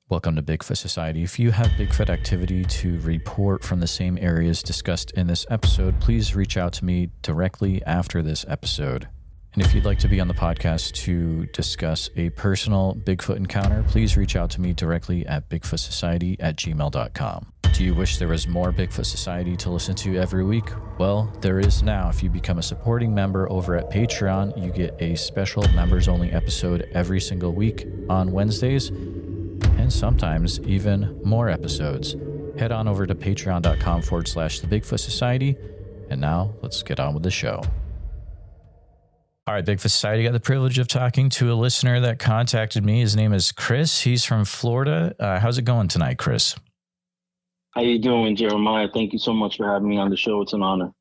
Welcome to Bigfoot Society. If you have Bigfoot activity to report from the same areas discussed in this episode, please reach out to me directly after this episode. And if you'd like to be on the podcast to discuss a personal Bigfoot encounter, please reach out to me directly at bigfootsociety@gmail.com. Do you wish there was more Bigfoot Society to listen to every week? Well, there is now. If you become a supporting member over at Patreon, you get a special members-only episode every single week on Wednesdays, and sometimes even more episodes. Head on over to patreon.com/the Bigfoot Society. And now let's get on with the show. All right, Bigfoot Society, got the privilege of talking to a listener that contacted me. His name is Chris. He's from Florida. How's it going tonight, Chris? How you doing, Jeremiah? Thank you so much for having me on the show. It's an honor.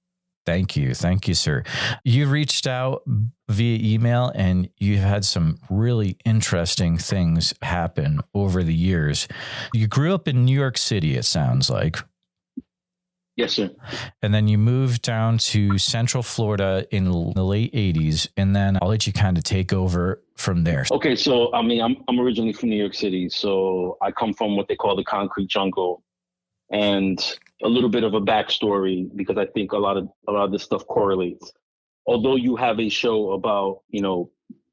Thank you, sir. You reached out via email and you've had some really interesting things happen over the years. You grew up in New York City, it sounds like. Yes, sir. And then you moved down to Central Florida in the late 80s. And then I'll let you kind of take over from there. Okay, so I'm originally from New York City. So I come from what they call the concrete jungle. And a little bit of a backstory, because I think a lot of this stuff correlates. Although you have a show about,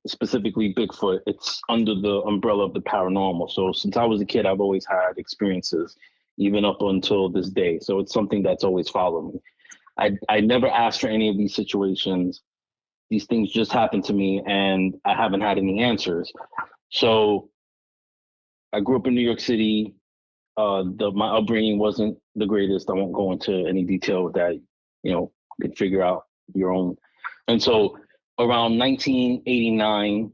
specifically Bigfoot, it's under the umbrella of the paranormal. So since I was a kid, I've always had experiences, even up until this day. So it's something that's always followed me. I never asked for any of these situations. These things just happened to me, and I haven't had any answers. So I grew up in New York City. My upbringing wasn't the greatest. I won't go into any detail with that. You can figure out your own. And so around 1989,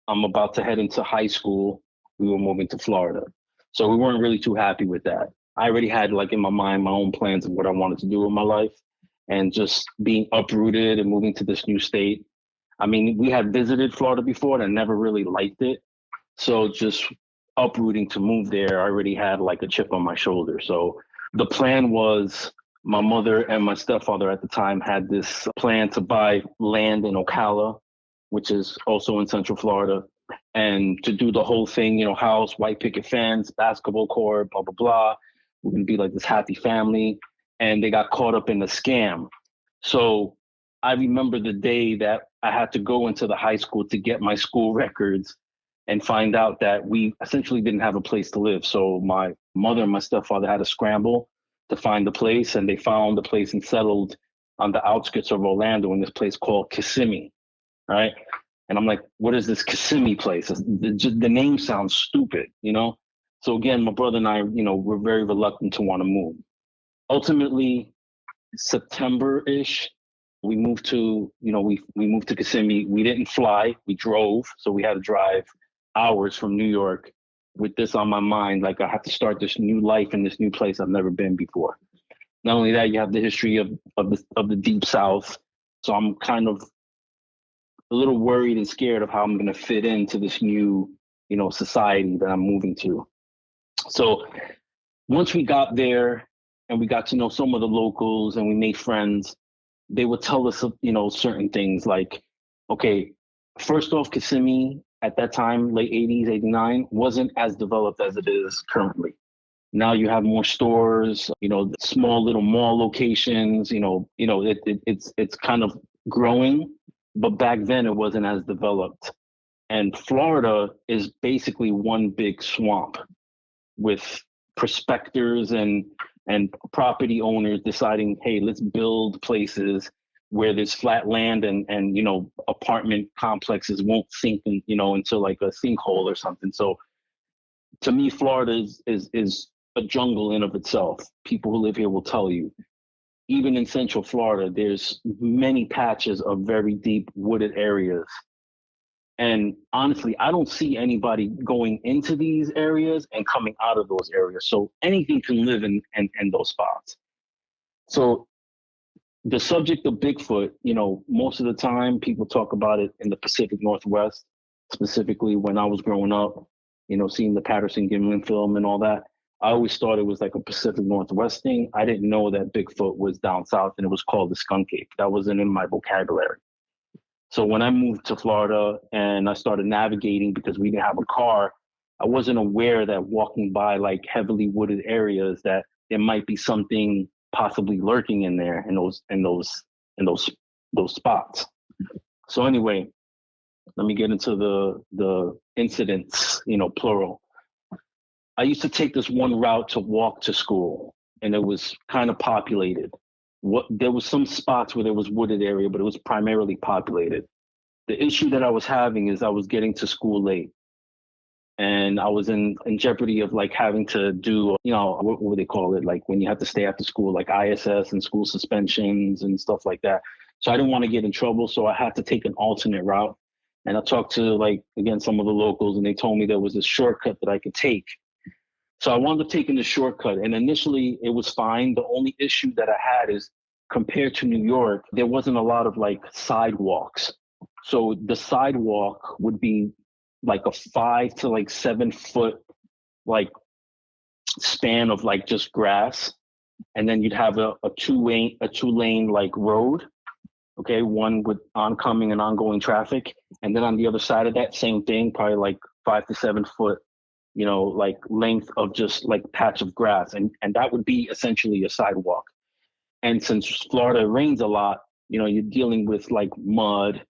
I'm about to head into high school. We were moving to Florida. So we weren't really too happy with that. I already had in my mind, my own plans of what I wanted to do with my life, and just being uprooted and moving to this new state. I mean, we had visited Florida before and I never really liked it. So just uprooting to move there, I already had a chip on my shoulder. So the plan was, my mother and my stepfather at the time had this plan to buy land in Ocala, which is also in Central Florida, and to do the whole thing, house, white picket fence, basketball court, blah, blah, blah. We're going to be like this happy family. And they got caught up in the scam. So I remember the day that I had to go into the high school to get my school records and find out that we essentially didn't have a place to live. So my mother and my stepfather had to scramble to find the place, and they found the place and settled on the outskirts of Orlando in this place called Kissimmee, right? And I'm like, what is this Kissimmee place? The name sounds stupid, So again, my brother and I, we're very reluctant to want to move. Ultimately, September-ish, we moved to, we moved to Kissimmee. We didn't fly, we drove. So we had to drive hours from New York with this on my mind. I have to start this new life in this new place I've never been before. Not only that, you have the history of the Deep South. So I'm kind of a little worried and scared of how I'm going to fit into this new, society that I'm moving to. So once we got there and we got to know some of the locals and we made friends, they would tell us, certain things like, okay, first off, Kissimmee at that time, late 80s, 89, wasn't as developed as it is currently. Now you have more stores, small little mall locations, it's kind of growing, but back then it wasn't as developed. And Florida is basically one big swamp with prospectors and property owners deciding, hey, let's build places where there's flat land and apartment complexes won't sink into a sinkhole or something. So to me, Florida is a jungle in of itself. People who live here will tell you. Even in Central Florida, there's many patches of very deep wooded areas. And honestly, I don't see anybody going into these areas and coming out of those areas. So anything can live in those spots. So the subject of Bigfoot, most of the time people talk about it in the Pacific Northwest, specifically when I was growing up, seeing the Patterson-Gimlin film and all that. I always thought it was like a Pacific Northwest thing. I didn't know that Bigfoot was down south and it was called the skunk ape. That wasn't in my vocabulary. So when I moved to Florida and I started navigating, because we didn't have a car, I wasn't aware that walking by like heavily wooded areas that there might be something possibly lurking in there in those spots. So anyway, let me get into the incidents, plural. I used to take this one route to walk to school, and it was kind of populated. There was some spots where there was wooded area, but it was primarily populated. The issue that I was having is I was getting to school late, and I was in jeopardy of like having to do, what would they call it? Like when you have to stay after school, like ISS and school suspensions and stuff like that. So I didn't want to get in trouble. So I had to take an alternate route. And I talked to like, again, some of the locals, and they told me there was this shortcut that I could take. So I wound up taking the shortcut, and initially it was fine. The only issue that I had is compared to New York, there wasn't a lot of like sidewalks. So the sidewalk would be like a 5 to like 7 foot like span of like just grass, and then you'd have a two lane like road, okay, one with oncoming and ongoing traffic, and then on the other side of that, same thing, probably like 5 to 7 foot, like length of just like patch of grass, and that would be essentially a sidewalk. And since Florida rains a lot, you're dealing with like mud,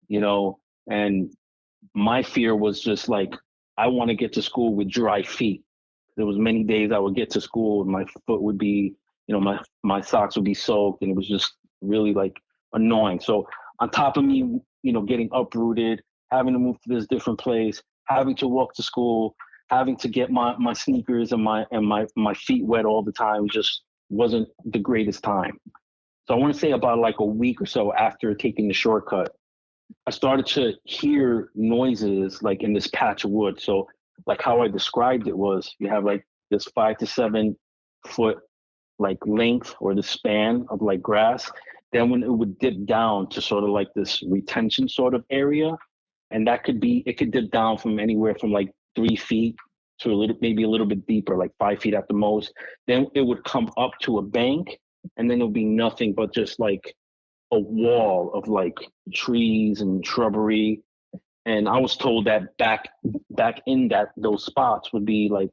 and my fear was just like, I want to get to school with dry feet. There was many days I would get to school and my foot would be, my socks would be soaked, and it was just really like annoying. So on top of me, getting uprooted, having to move to this different place, having to walk to school, having to get my sneakers and my feet wet all the time, just wasn't the greatest time. So I want to say about like a week or so after taking the shortcut, I started to hear noises like in this patch of wood. So like how I described it was, you have like this 5 to 7 foot like length or the span of like grass. Then when it would dip down to sort of like this retention sort of area, and it could dip down from anywhere from like 3 feet to maybe a little bit deeper, like 5 feet at the most. Then it would come up to a bank, and then it would be nothing but just like a wall of like trees and shrubbery. And I was told that back in those spots would be like,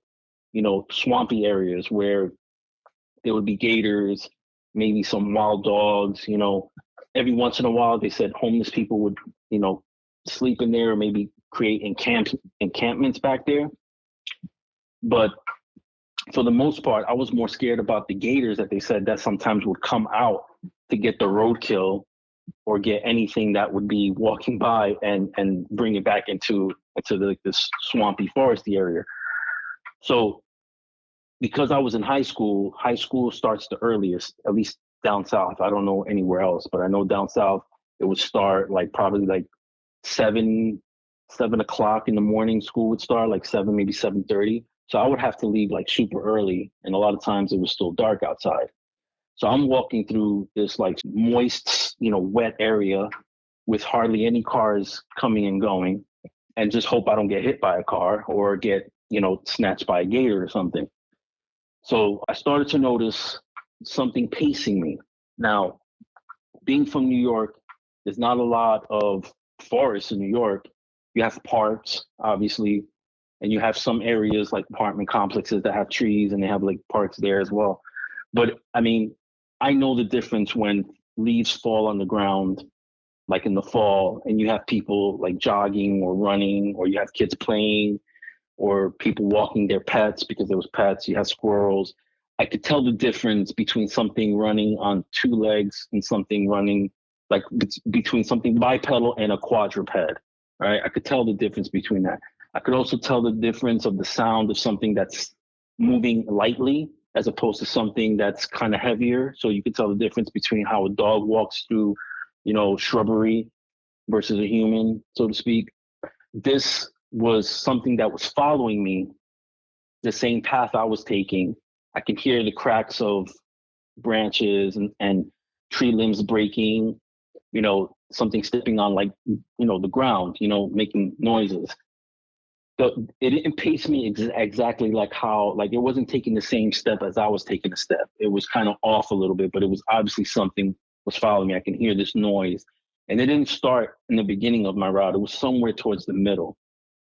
swampy areas where there would be gators, maybe some wild dogs, every once in a while they said homeless people would, sleep in there or maybe create encampments back there. But for the most part, I was more scared about the gators that they said that sometimes would come out to get the roadkill or get anything that would be walking by and bring it back into this swampy foresty area. So because I was in high school starts the earliest, at least down south. I don't know anywhere else, but I know down south it would start like probably like 7 o'clock in the morning. School would start like 7, maybe 7:30. So I would have to leave like super early, and a lot of times it was still dark outside. So I'm walking through this like moist, wet area with hardly any cars coming and going, and just hope I don't get hit by a car or get, snatched by a gator or something. So I started to notice something pacing me. Now, being from New York, there's not a lot of forests in New York. You have parks, obviously, and you have some areas like apartment complexes that have trees, and they have like parks there as well. But I mean, I know the difference when leaves fall on the ground, like in the fall, and you have people like jogging or running, or you have kids playing, or people walking their pets because there was pets. You have squirrels. I could tell the difference between something running on 2 legs and something running like between something bipedal and a quadruped, right? I could tell the difference between that. I could also tell the difference of the sound of something that's moving lightly as opposed to something that's kind of heavier. So you could tell the difference between how a dog walks through, shrubbery versus a human, so to speak. This was something that was following me the same path I was taking. I could hear the cracks of branches and tree limbs breaking, something stepping on like, the ground, making noises. So it didn't pace me exactly like how, like it wasn't taking the same step as I was taking a step. It was kind of off a little bit, but it was obviously something was following me. I can hear this noise. And it didn't start in the beginning of my route. It was somewhere towards the middle.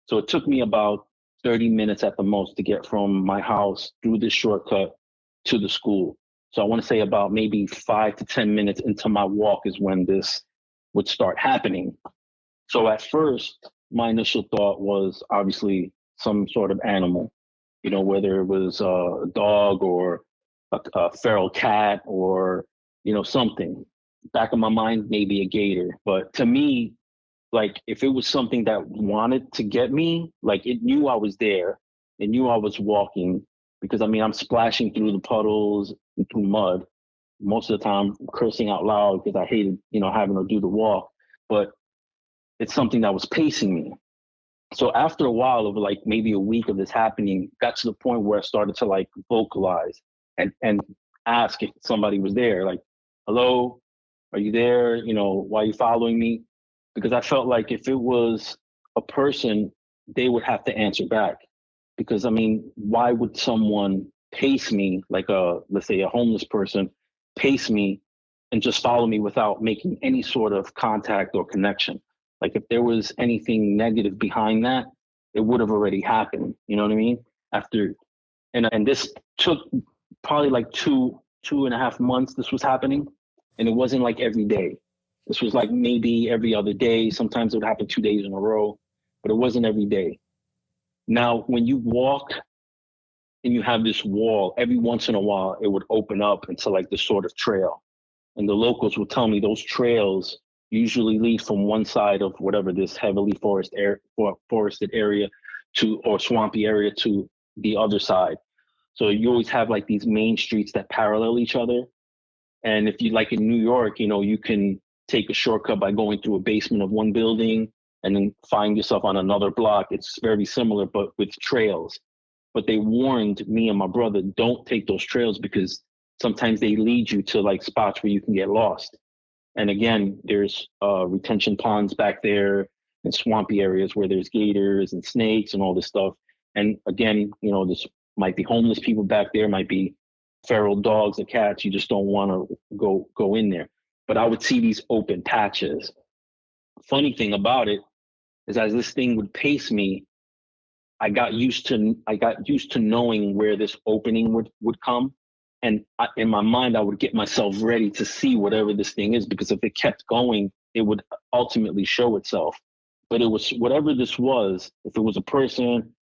So it took me about 30 minutes at the most to get from my house through this shortcut to the school. So I want to say about maybe 5 to 10 minutes into my walk is when this would start happening. So at first, my initial thought was obviously some sort of animal, whether it was a dog or a feral cat or, something. Back of my mind, maybe a gator. But to me, like if it was something that wanted to get me, like it knew I was there, it knew I was walking, because I'm splashing through the puddles and through mud most of the time, cursing out loud because I hated, having to do the walk. But it's something that was pacing me. So after a while of like maybe a week of this happening, got to the point where I started to like vocalize and ask if somebody was there, like, hello, are you there? Why are you following me? Because I felt like if it was a person, they would have to answer back. Because why would someone pace me, like let's say a homeless person, pace me and just follow me without making any sort of contact or connection? Like if there was anything negative behind that, it would have already happened. You know what I mean? And this took probably like 2.5 months. This was happening, and it wasn't like every day. This was like maybe every other day. Sometimes it would happen 2 days in a row, but it wasn't every day. Now, when you walk and you have this wall, every once in a while, it would open up into like this sort of trail. And the locals would tell me those trails usually lead from one side of whatever this heavily forested area or swampy area to the other side. So you always have like these main streets that parallel each other. And if you like in New York, you can take a shortcut by going through a basement of one building and then find yourself on another block. It's very similar, but with trails. But they warned me and my brother, don't take those trails because sometimes they lead you to like spots where you can get lost. And again, there's retention ponds back there and swampy areas where there's gators and snakes and all this stuff. And again, this might be homeless people back there, might be feral dogs or cats. You just don't want to go in there. But I would see these open patches. Funny thing about it is, as this thing would pace me, I got used to knowing where this opening would come. And in my mind, I would get myself ready to see whatever this thing is, because if it kept going, it would ultimately show itself. But it was whatever this was. If it was a person,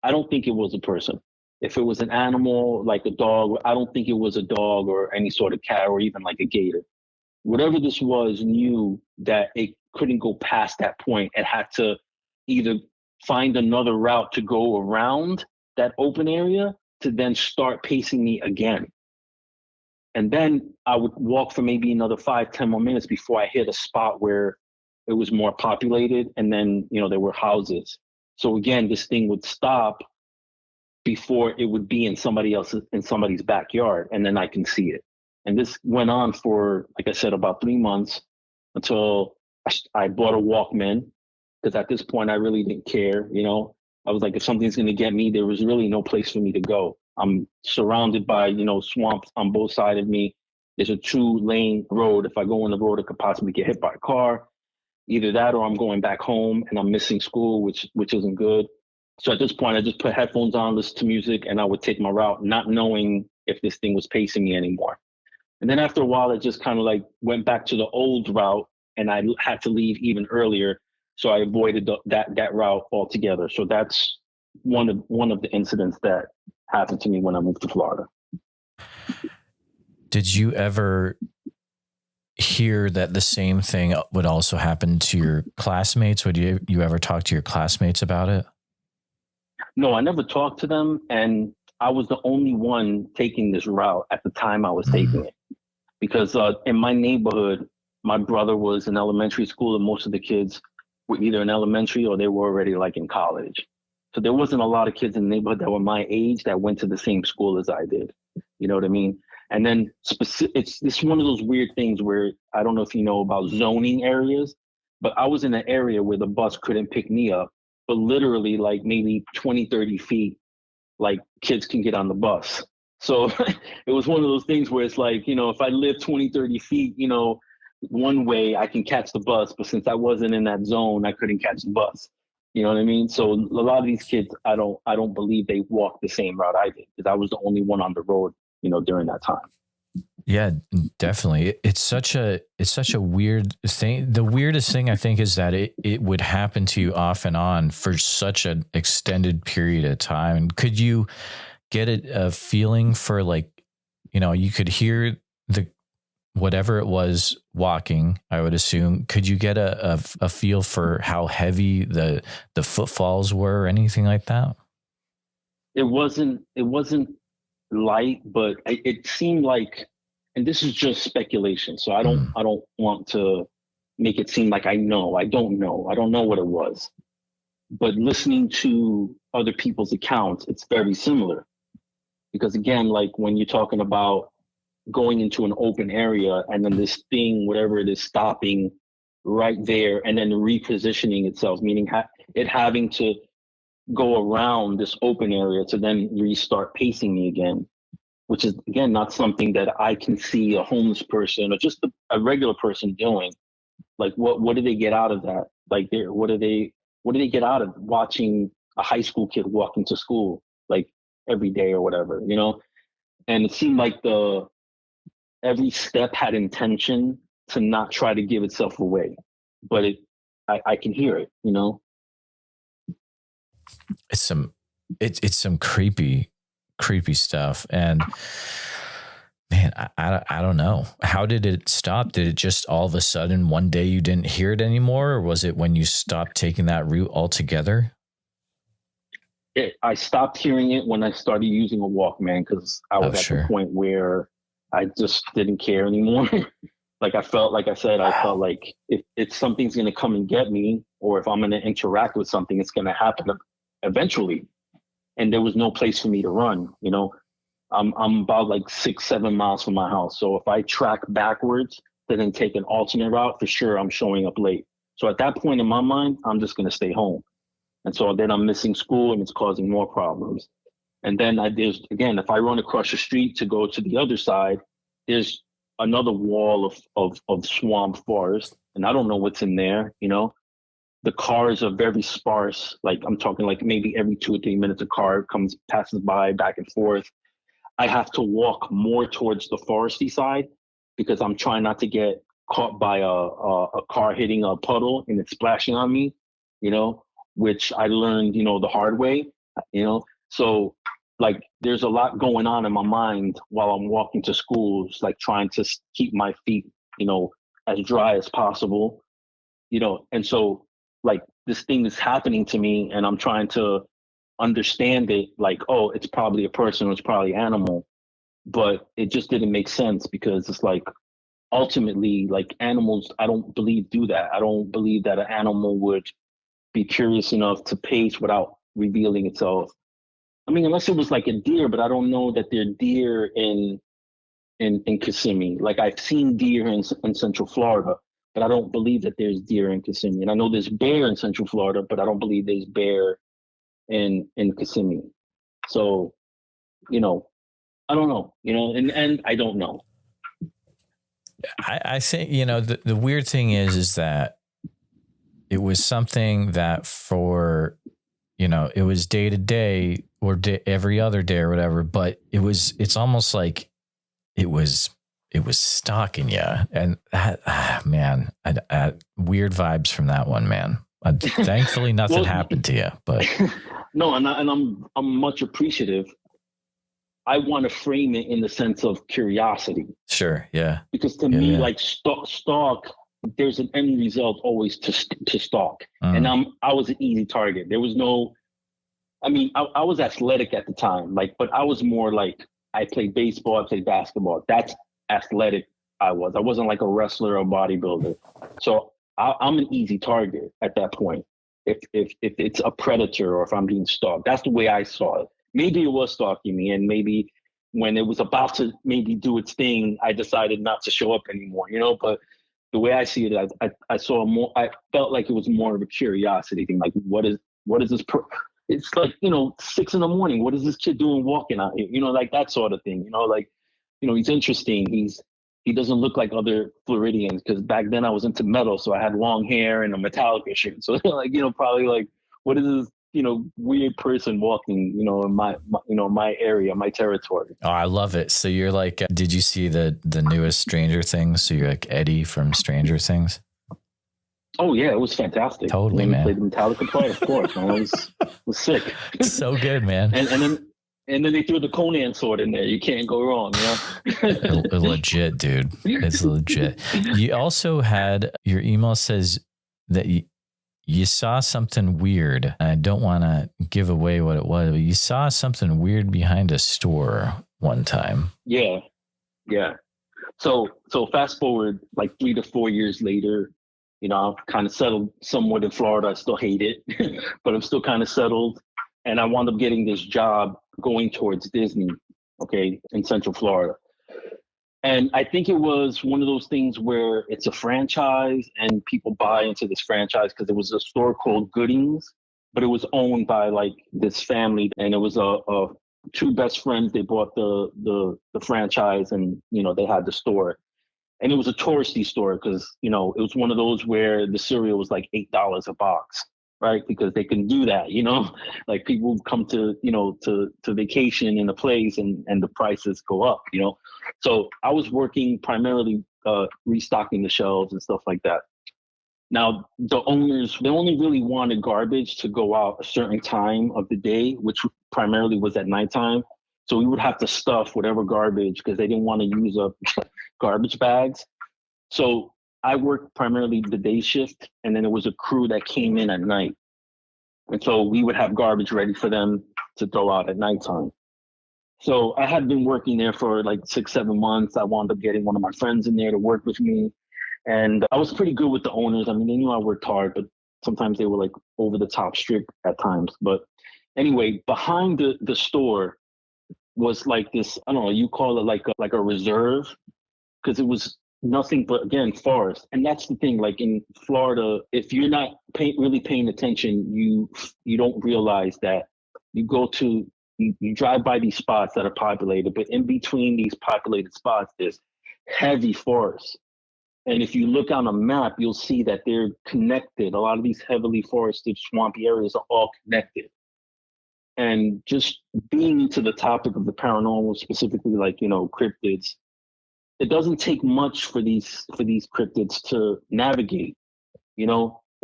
I don't think it was a person. If it was an animal like a dog, I don't think it was a dog or any sort of cat or even like a gator. Whatever this was knew that it couldn't go past that point. It had to either find another route to go around that open area to then start pacing me again. And then I would walk for maybe another 5-10 more minutes before I hit a spot where it was more populated. And then, there were houses. So again, this thing would stop before it would be in somebody's backyard. And then I can see it. And this went on for, like I said, about 3 months until I bought a Walkman. Because at this point, I really didn't care. I was like, if something's going to get me, there was really no place for me to go. I'm surrounded by, swamps on both sides of me. There's a 2-lane road. If I go on the road, I could possibly get hit by a car. Either that or I'm going back home and I'm missing school, which isn't good. So at this point, I just put headphones on, listen to music, and I would take my route, not knowing if this thing was pacing me anymore. And then after a while, it just kind of like went back to the old route, and I had to leave even earlier. So I avoided that route altogether. So that's one of the incidents that happened to me when I moved to Florida. Did you ever hear that the same thing would also happen to your classmates? Would you ever talk to your classmates about it? No, I never talked to them. And I was the only one taking this route at the time I was taking it. Because in my neighborhood, my brother was in elementary school, and most of the kids were either in elementary or they were already like in college. So there wasn't a lot of kids in the neighborhood that were my age that went to the same school as I did. You know what I mean? And then it's one of those weird things where I don't know if you know about zoning areas, but I was in an area where the bus couldn't pick me up, but literally like maybe 20, 30 feet, like kids can get on the bus. So it was one of those things where it's like, if I live 20, 30 feet, one way I can catch the bus, but since I wasn't in that zone, I couldn't catch the bus. You know what I mean? So a lot of these kids, I don't believe they walked the same route I did, because I was the only one on the road, during that time. Yeah, definitely. It's such a weird thing. The weirdest thing I think is that it would happen to you off and on for such an extended period of time. And could you get a feeling for, like, you could hear the whatever it was walking, I would assume. Could you get a feel for how heavy the footfalls were or anything like that? It wasn't light, but it seemed like, and this is just speculation, so I don't want to make it seem like I know. I don't know. I don't know what it was. But listening to other people's accounts, it's very similar. Because again, like when you're talking about going into an open area and then this thing, whatever it is, stopping right there and then repositioning itself, meaning it having to go around this open area to then restart pacing me again, which is, again, not something that I can see a homeless person or just a regular person doing. Like, what do they get out of that? Like, what do they get out of watching a high school kid walking to school, like, every day or whatever, And it seemed like every step had intention to not try to give itself away, but I can hear it, It's some creepy stuff. And man, I don't know. How did it stop? Did it just all of a sudden one day you didn't hear it anymore? Or was it when you stopped taking that route altogether? I stopped hearing it when I started using a Walkman, because I was at the point where I just didn't care anymore. Like I felt like if something's going to come and get me, or if I'm going to interact with something, it's going to happen eventually. And there was no place for me to run. I'm about like 6-7 miles from my house. So if I track backwards to then take an alternate route, for sure I'm showing up late. So at that point in my mind, I'm just going to stay home. And so then I'm missing school and it's causing more problems. And then if I run across the street to go to the other side, there's another wall of swamp forest. And I don't know what's in there, The cars are very sparse. Like I'm talking like maybe every 2 or 3 minutes, a car passes by back and forth. I have to walk more towards the foresty side because I'm trying not to get caught by a car hitting a puddle and it's splashing on me, which I learned, the hard way, So like there's a lot going on in my mind while I'm walking to schools, like trying to keep my feet, as dry as possible, and so like this thing is happening to me and I'm trying to understand it like, oh, it's probably a person or it's probably an animal, but it just didn't make sense because it's like ultimately like animals, I don't believe do that. I don't believe that an animal would be curious enough to pace without revealing itself. I mean, unless it was like a deer, but I don't know that there are deer in Kissimmee. Like I've seen deer in Central Florida, but I don't believe that there's deer in Kissimmee. And I know there's bear in Central Florida, but I don't believe there's bear in Kissimmee. So, I don't know, and I don't know. I think, the weird thing is that it was something that for, it was day to day or every other day or whatever, but it's almost like it was stalking you. And that, man, weird vibes from that one, man. Thankfully nothing happened to you, but no, and I'm much appreciative. I want to frame it in the sense of curiosity. Sure. Yeah. Because to me, like stalk, there's an end result always to stalk. And I was an easy target. There was no, I was athletic at the time, but I was more like, I played baseball, I played basketball. That's athletic I was. I wasn't like a wrestler or bodybuilder. So I'm an easy target at that point. If it's a predator or if I'm being stalked, that's the way I saw it. Maybe it was stalking me, and maybe when it was about to maybe do its thing, I decided not to show up anymore, But the way I see it, I saw more. I felt like it was more of a curiosity thing. Like, what is this? It's like 6 a.m. What is this kid doing walking out here? Like that sort of thing. He's interesting. He doesn't look like other Floridians because back then I was into metal, so I had long hair and a Metallica shirt. So probably like, what is this, weird person walking, in my area, my territory. Oh, I love it. So you're like, did you see the newest Stranger Things? So you're like Eddie from Stranger Things. Oh yeah, it was fantastic. Totally, man. Man. Played the Metallica part, of course, man. It was sick. So good, man. And then they threw the Conan sword in there. You can't go wrong, Legit, dude. It's legit. You also had, your email says that you saw something weird. I don't want to give away what it was, but you saw something weird behind a store one time. Yeah. So fast forward like 3 to 4 years later, I've kind of settled somewhat in Florida. I still hate it, but I'm still kind of settled. And I wound up getting this job going towards Disney, okay, in Central Florida. And I think it was one of those things where it's a franchise and people buy into this franchise because it was a store called Goodings, but it was owned by like this family. And it was a two best friends. They bought the franchise and, they had the store. And it was a touristy store because, it was one of those where the cereal was like $8 a box, right? Because they can do that, like people come to, to vacation in a place and the prices go up, So I was working primarily restocking the shelves and stuff like that. Now, the owners, they only really wanted garbage to go out a certain time of the day, which primarily was at nighttime. So we would have to stuff whatever garbage because they didn't want to use up garbage bags. So I worked primarily the day shift, and then there was a crew that came in at night. And so we would have garbage ready for them to throw out at nighttime. So I had been working there for like 6-7 months. I wound up getting one of my friends in there to work with me. And I was pretty good with the owners. I mean, they knew I worked hard, but sometimes they were like over the top strict at times. But anyway, behind the store was like this, I don't know, you call it like a reserve, because it was nothing but, again, forest. And that's the thing, like in Florida, if you're not really paying attention, you don't realize that you you drive by these spots that are populated, but in between these populated spots, there's heavy forest. And if you look on a map, you'll see that they're connected. A lot of these heavily forested, swampy areas are all connected. And just being into the topic of the paranormal, specifically like, cryptids, it doesn't take much for these cryptids to navigate,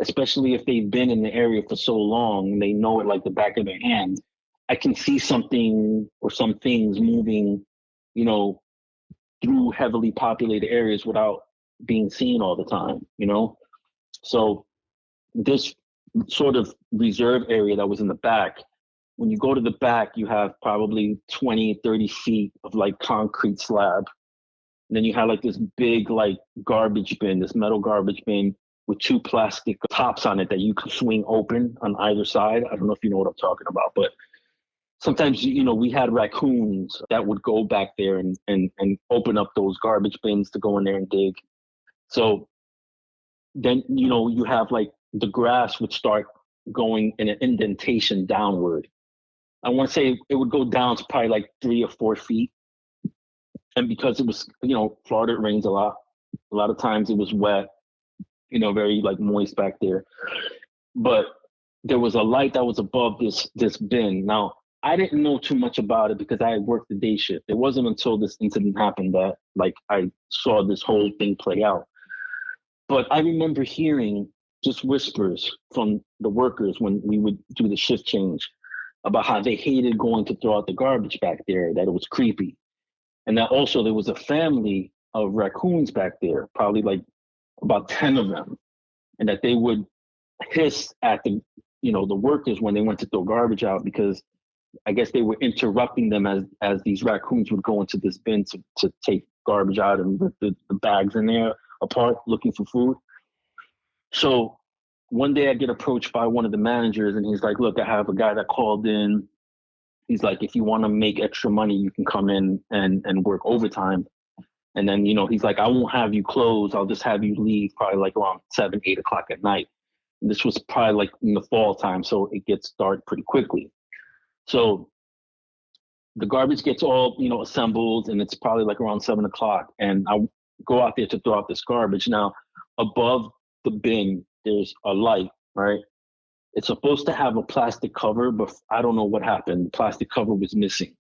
especially if they've been in the area for so long and they know it like the back of their hand. I can see something or some things moving, through heavily populated areas without being seen all the time, So this sort of reserve area that was in the back, when you go to the back, you have probably 20, 30 feet of like concrete slab. And then you have like this big like garbage bin, this metal garbage bin with 2 plastic tops on it that you can swing open on either side. I don't know if you know what I'm talking about, but sometimes, we had raccoons that would go back there and open up those garbage bins to go in there and dig. So then, you have like the grass would start going in an indentation downward. I want to say it would go down to probably like 3 or 4 feet. And because it was, Florida, it rains a lot. A lot of times it was wet, very like moist back there. But there was a light that was above this bin. Now, I didn't know too much about it because I had worked the day shift. It wasn't until this incident happened that like I saw this whole thing play out. But I remember hearing just whispers from the workers when we would do the shift change about how they hated going to throw out the garbage back there, that it was creepy. And that also there was a family of raccoons back there, probably like about 10 of them, and that they would hiss at the workers when they went to throw garbage out, because I guess they were interrupting them as these raccoons would go into this bin to take garbage out and rip the bags in there apart looking for food. So one day I get approached by one of the managers and he's like, look, I have a guy that called in. He's like, if you want to make extra money, you can come in and work overtime. And then, he's like, I won't have you close. I'll just have you leave probably like around 7, 8 o'clock at night. And this was probably like in the fall time. So it gets dark pretty quickly. So the garbage gets all, assembled, and it's probably like around 7 o'clock. And I go out there to throw out this garbage. Now, above the bin, there's a light, right? It's supposed to have a plastic cover, but I don't know what happened. The plastic cover was missing.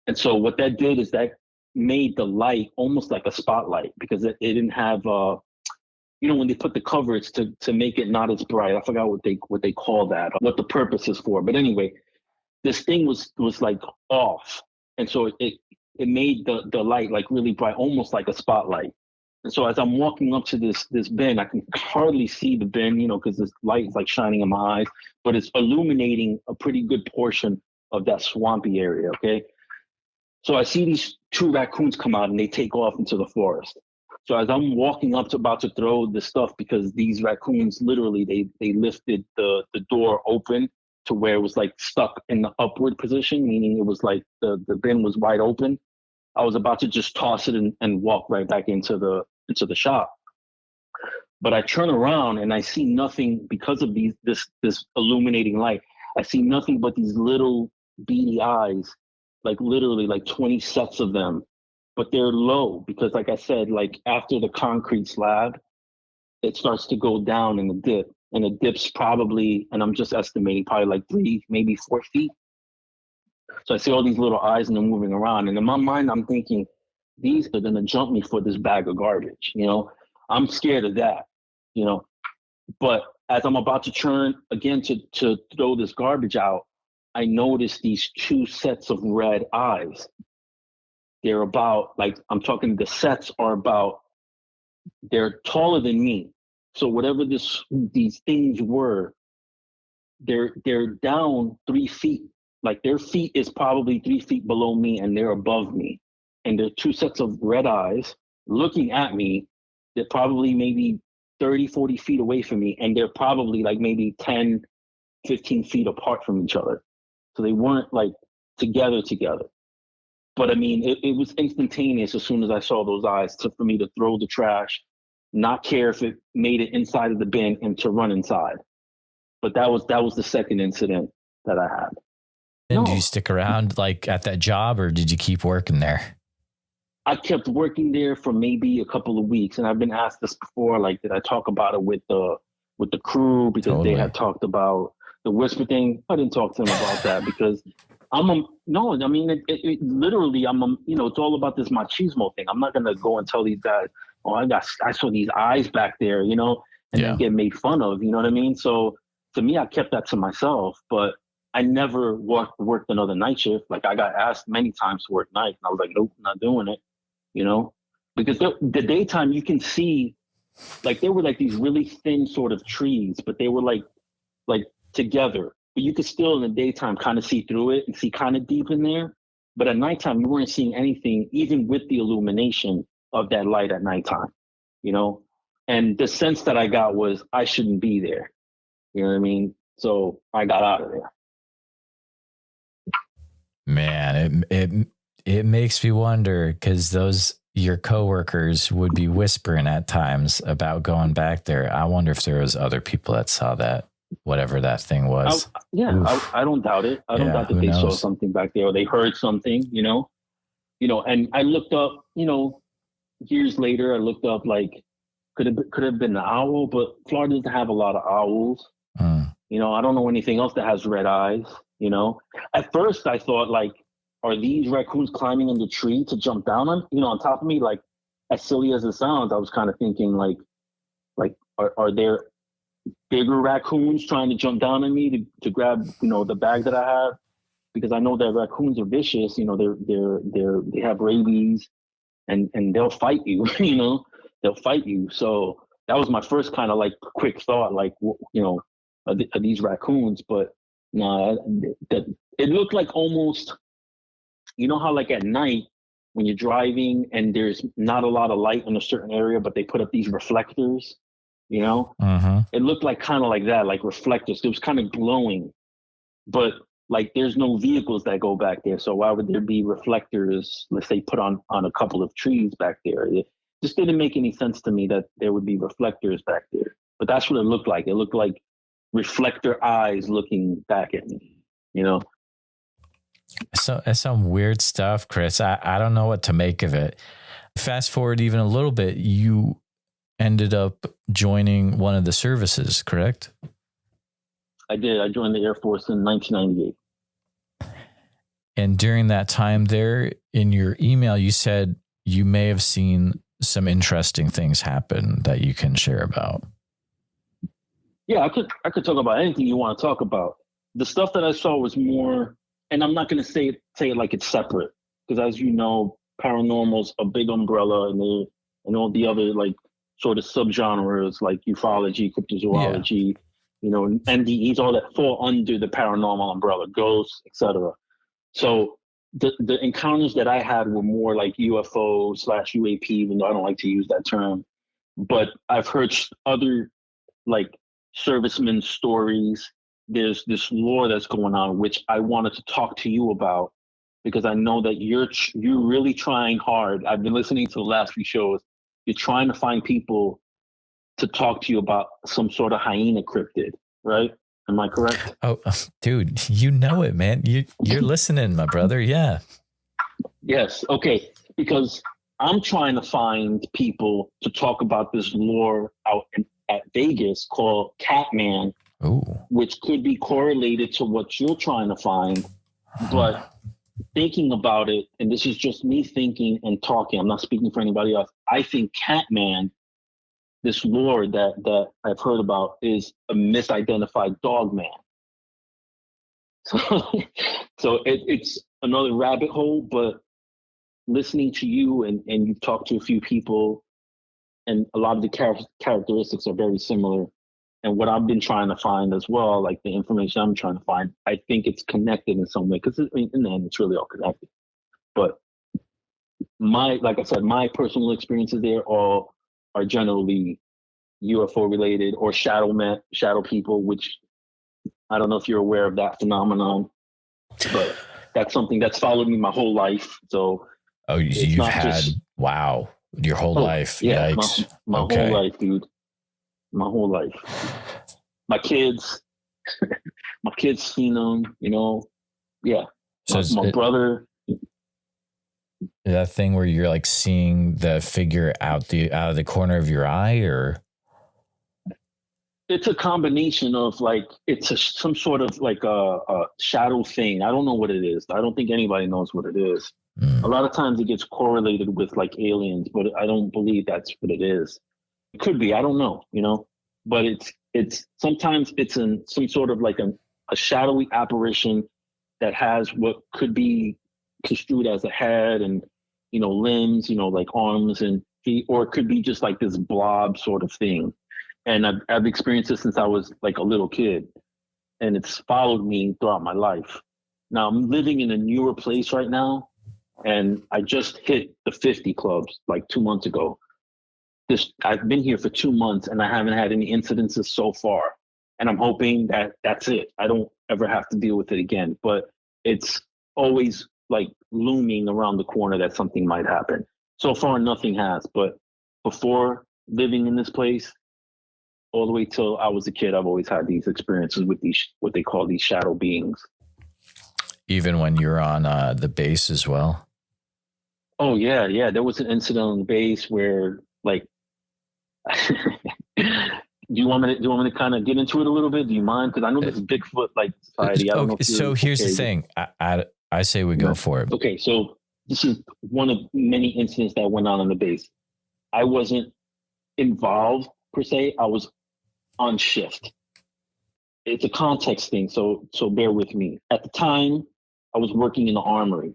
And so what that did is that made the light almost like a spotlight, because it didn't have, when they put the cover, it's to make it not as bright. I forgot what they call that, what the purpose is for. But anyway, this thing was like off. And so it made the light like really bright, almost like a spotlight. And so as I'm walking up to this bin, I can hardly see the bin, because this light is like shining in my eyes, but it's illuminating a pretty good portion of that swampy area. Okay. So I see these 2 raccoons come out and they take off into the forest. So as I'm walking up to about to throw the stuff, because these raccoons literally, they lifted the door open to where it was like stuck in the upward position, meaning it was like the bin was wide open. I was about to just toss it and walk right back into the shop. But I turn around and I see nothing because of this illuminating light. I see nothing but these little beady eyes, like literally like 20 sets of them. But they're low because, like I said, like after the concrete slab, it starts to go down in the dip. And it dips probably, and I'm just estimating, probably like 3, maybe 4 feet. So I see all these little eyes and they're moving around. And in my mind, I'm thinking, these are going to jump me for this bag of garbage. I'm scared of that, But as I'm about to turn again to throw this garbage out, I notice these 2 sets of red eyes. They're about, like, I'm talking, the sets are about, they're taller than me. So whatever these things were, they're down 3 feet. Like their feet is probably 3 feet below me and they're above me. And they're 2 sets of red eyes looking at me. They're probably maybe 30, 40 feet away from me. And they're probably like maybe 10, 15 feet apart from each other. So they weren't like together. But I mean, it was instantaneous as soon as I saw those eyes for me to throw the trash, not care if it made it inside of the bin, and to run inside. But that was the second incident that I had. And did you stick around like at that job, or did you keep working there? I kept working there for maybe a couple of weeks, and I've been asked this before. Like, did I talk about it with the crew, because they had talked about the whisper thing? I didn't talk to them about that because no. I mean, it literally, it's all about this machismo thing. I'm not gonna go and tell these guys, oh, I saw these eyes back there, and then get made fun of. You know what I mean? So to me, I kept that to myself, but I never worked another night shift. Like, I got asked many times to work night, and I was like, nope, not doing it. Because the daytime you can see, like, there were like these really thin sort of trees, but they were like together. But you could still in the daytime kind of see through it and see kind of deep in there. But at nighttime, you weren't seeing anything, even with the illumination of that light at nighttime, And the sense that I got was I shouldn't be there. You know what I mean? So I got out of there. Man, it makes me wonder, because your coworkers would be whispering at times about going back there. I wonder if there was other people that saw that, whatever that thing was. I don't doubt it. I don't doubt that they saw something back there, or they heard something, and I looked up, years later, I looked up, like, could have been an owl, but Florida doesn't have a lot of owls. I don't know anything else that has red eyes, At first I thought, like, are these raccoons climbing in the tree to jump down on top of me? Like, as silly as it sounds, I was kind of thinking, like are there bigger raccoons trying to jump down on me to grab, the bag that I have? Because I know that raccoons are vicious, they have rabies and they'll fight you, they'll fight you. So that was my first kind of like quick thought, like, are these raccoons? But no, it looked like almost, how like at night when you're driving and there's not a lot of light in a certain area, but they put up these reflectors, It looked like kind of like that, like reflectors. It was kind of glowing, but like there's no vehicles that go back there. So why would there be reflectors, let's say, put on a couple of trees back there? It just didn't make any sense to me that there would be reflectors back there. But that's what it looked like. It looked like reflector eyes looking back at me, So that's some weird stuff, Chris. I don't know what to make of it. Fast forward even a little bit, you ended up joining one of the services, correct? I did. I joined the Air Force in 1998. And during that time there, in your email, you said you may have seen some interesting things happen that you can share about. Yeah, I could talk about anything you want to talk about. The stuff that I saw was more, and I'm not going to say it like it's separate, because as you know, paranormal's a big umbrella, and all the other like sort of subgenres like ufology, cryptozoology, NDEs, all that fall under the paranormal umbrella, ghosts, etc. So the encounters that I had were more like UFO / UAP, even though I don't like to use that term. But I've heard other like servicemen stories. There's this lore that's going on, which I wanted to talk to you about because I know that you're really trying hard. I've been listening to the last few shows. You're trying to find people to talk to you about some sort of hyena cryptid, right? Am I correct? Oh, dude, you know it, man. You're listening, my brother. Yeah. Yes. Okay. Because I'm trying to find people to talk about this lore out at Vegas called Catman, which could be correlated to what you're trying to find. But thinking about it, and this is just me thinking and talking, I'm not speaking for anybody else. I think Catman, this lore that I've heard about, is a misidentified dog man. So it's another rabbit hole, but listening to you and you've talked to a few people, and a lot of the characteristics are very similar. And what I've been trying to find as well, like the information I'm trying to find, I think it's connected in some way, because in the end, it's really all connected. But like I said, my personal experiences there are generally UFO related or shadow people, which I don't know if you're aware of that phenomenon, but that's something that's followed me my whole life. So, you've had your whole life. Yeah, Yikes. my whole life, dude. My whole life. My kids seen them. Yeah. So my brother. That thing where you're like seeing the figure out of the corner of your eye, or it's a combination of like some sort of like a shadow thing. I don't know what it is. I don't think anybody knows what it is. A lot of times it gets correlated with like aliens, but I don't believe that's what it is. It could be. I don't know. But it's sometimes it's in some sort of like a shadowy apparition that has what could be construed as a head and limbs, like arms and feet, or it could be just like this blob sort of thing. And I've experienced this since I was like a little kid, and it's followed me throughout my life. Now I'm living in a newer place right now, and I just hit the 50 clubs like 2 months ago. I've been here for 2 months and I haven't had any incidences so far. And I'm hoping that that's it. I don't ever have to deal with it again, but it's always like looming around the corner that something might happen. So far, nothing has, but before living in this place, all the way till I was a kid, I've always had these experiences with these, what they call these shadow beings. Even when you're on the base as well? Oh yeah. There was an incident on the base where like, do you want me to kind of get into it a little bit? Do you mind? Because I know this is Bigfoot Society. I don't know. So here's the thing. I say we go for it. Okay, so this is one of many incidents that went on the base. I wasn't involved per se. I was on shift. It's a context thing, so bear with me. At the time, I was working in the armory,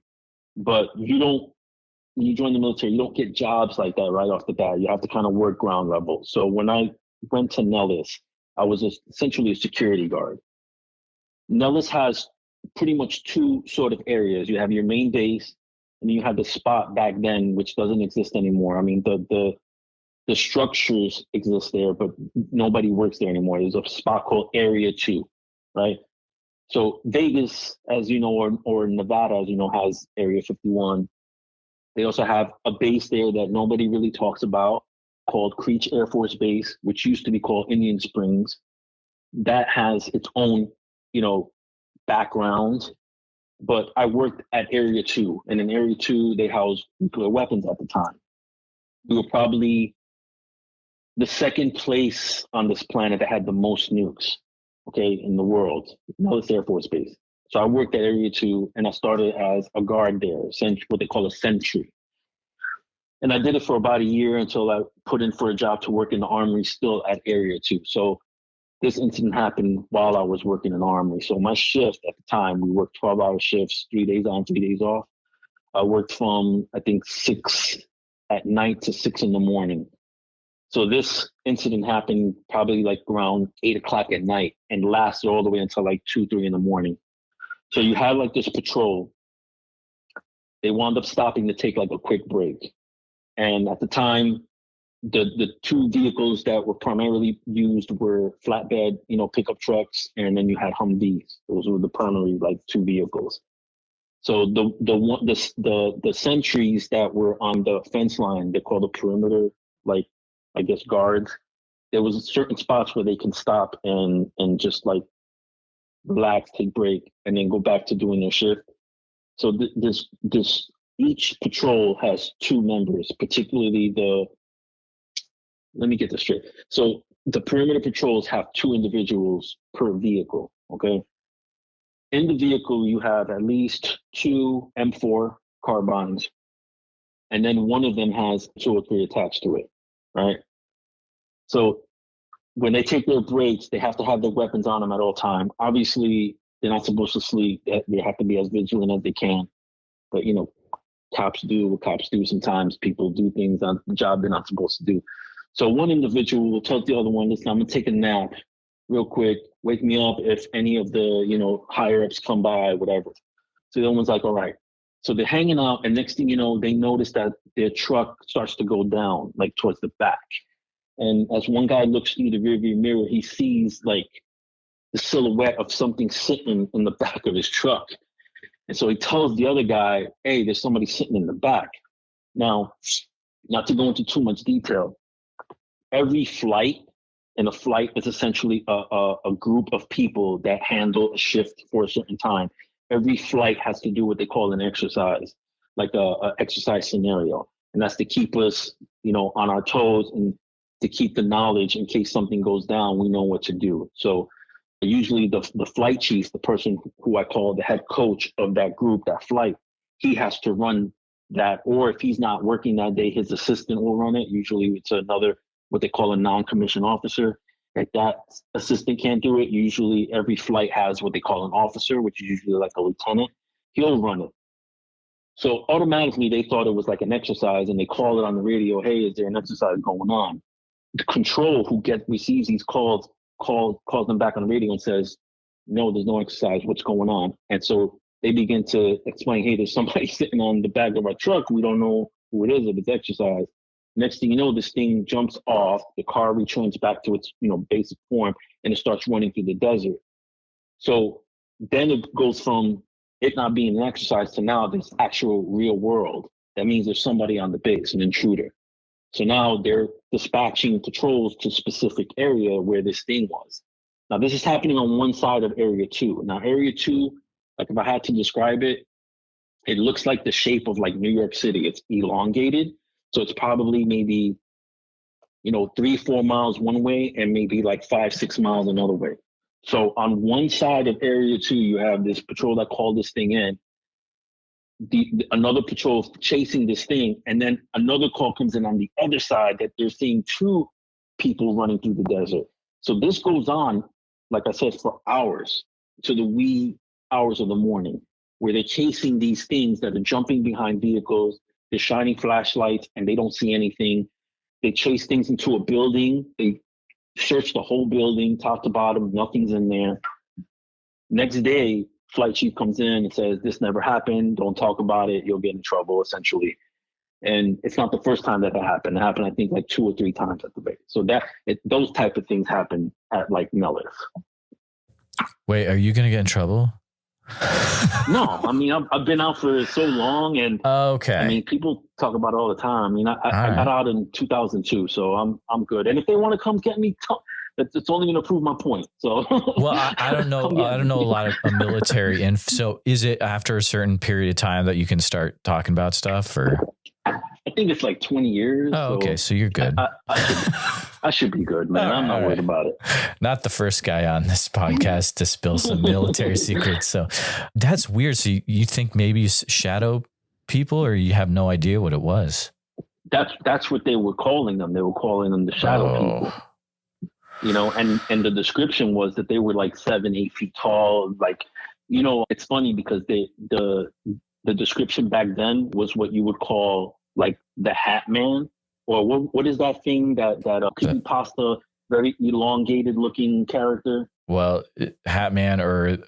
but when you join the military, you don't get jobs like that right off the bat. You have to kind of work ground level. So when I went to Nellis, I was essentially a security guard. Nellis has pretty much two sort of areas. You have your main base, and you have the spot back then, which doesn't exist anymore. I mean, the structures exist there, but nobody works there anymore. There's a spot called Area 2, right? So Vegas, as you know, or Nevada, as you know, has Area 51. They also have a base there that nobody really talks about called Creech Air Force Base, which used to be called Indian Springs. That has its own, background. But I worked at Area 2, and in Area 2, they housed nuclear weapons at the time. We were probably the second place on this planet that had the most nukes. okay, in the world, Nellis Air Force Base. So I worked at Area 2, and I started as a guard there, what they call a sentry. And I did it for about a year until I put in for a job to work in the Armory, still at Area 2. So this incident happened while I was working in the Armory. So my shift at the time, we worked 12-hour shifts, 3 days on, 3 days off. I worked from, I think, 6 at night to 6 in the morning. So this incident happened probably like around 8 o'clock at night and lasted all the way until like 2, 3 in the morning. So you had like this patrol. They wound up stopping to take like a quick break. And at the time, the two vehicles that were primarily used were flatbed, pickup trucks, and then you had Humvees. Those were the primary like two vehicles. So the sentries that were on the fence line, they're called the perimeter, like I guess guards. There was certain spots where they can stop and just like relax, take break, and then go back to doing their shift. So this each patrol has two members, particularly let me get this straight. So the perimeter patrols have two individuals per vehicle, okay? In the vehicle, you have at least 2 M4 carbines, and then one of them has 2 or 3 attached to it, right? So when they take their breaks, they have to have their weapons on them at all time. Obviously, they're not supposed to sleep. They have to be as vigilant as they can. But, cops do what cops do. Sometimes people do things on the job they're not supposed to do. So one individual will tell the other one, listen, I'm going to take a nap real quick. Wake me up if any of the, higher ups come by, whatever. So the other one's like, all right. So they're hanging out. And next thing you know, they notice that their truck starts to go down, like towards the back. And as one guy looks through the rearview mirror, he sees like the silhouette of something sitting in the back of his truck. And so he tells the other guy, hey, there's somebody sitting in the back. Now, not to go into too much detail, every flight, and a flight is essentially a group of people that handle a shift for a certain time. Every flight has to do what they call an exercise, like a exercise scenario. And that's to keep us, on our toes and to keep the knowledge in case something goes down, we know what to do. So usually the flight chief, the person who I call the head coach of that group, that flight, he has to run that. Or if he's not working that day, his assistant will run it. Usually it's another, what they call a non-commissioned officer. If that assistant can't do it, usually every flight has what they call an officer, which is usually like a lieutenant. He'll run it. So automatically they thought it was like an exercise, and they call it on the radio, hey, is there an exercise going on? The control who receives these calls calls them back on the radio and says, no, there's no exercise. What's going on? And so they begin to explain, hey, there's somebody sitting on the back of our truck. We don't know who it is, if it's exercise. Next thing you know, this thing jumps off, the car returns back to its, basic form, and it starts running through the desert. So then it goes from it not being an exercise to now this actual real world. That means there's somebody on the base, an intruder. So now they're dispatching patrols to a specific area where this thing was. Now, this is happening on one side of Area 2. Now, Area 2, like if I had to describe it, it looks like the shape of like New York City. It's elongated. So it's probably maybe, 3-4 miles one way and maybe like 5-6 miles another way. So on one side of Area 2, you have this patrol that called this thing in. Another patrol chasing this thing, and then another call comes in on the other side that they're seeing 2 people running through the desert. So this goes on, like I said, for hours, to the wee hours of the morning, where they're chasing these things that are jumping behind vehicles. They're shining flashlights and they don't see anything. They chase things into a building. They search the whole building, top to bottom, nothing's in there. Next day, flight chief comes in and says, this never happened. Don't talk about it. You'll get in trouble, essentially. And it's not the first time that happened. It happened, I think, like 2 or 3 times at the base. So those type of things happen at like Nellis. Wait, are you going to get in trouble? No, I mean, I've been out for so long, and okay. I mean, people talk about it all the time. I mean, I got out in 2002, so I'm good. And if they want to come get me, it's only going to prove my point. So, well, I don't know. I don't know a lot of military info. So, is it after a certain period of time that you can start talking about stuff, or? I think it's like 20 years. Oh, okay. So you're good. I I should be good, man. I'm not worried about it. Not the first guy on this podcast to spill some military secrets. So that's weird. So you think maybe you shadow people, or you have no idea what it was? That's what they were calling them. They were calling them the shadow people. You know, and the description was that they were like 7-8 feet tall. Like, you know, it's funny because the description back then was what you would call like the Hat Man, or what is that thing that creepypasta, very elongated looking character? Well, Hat Man or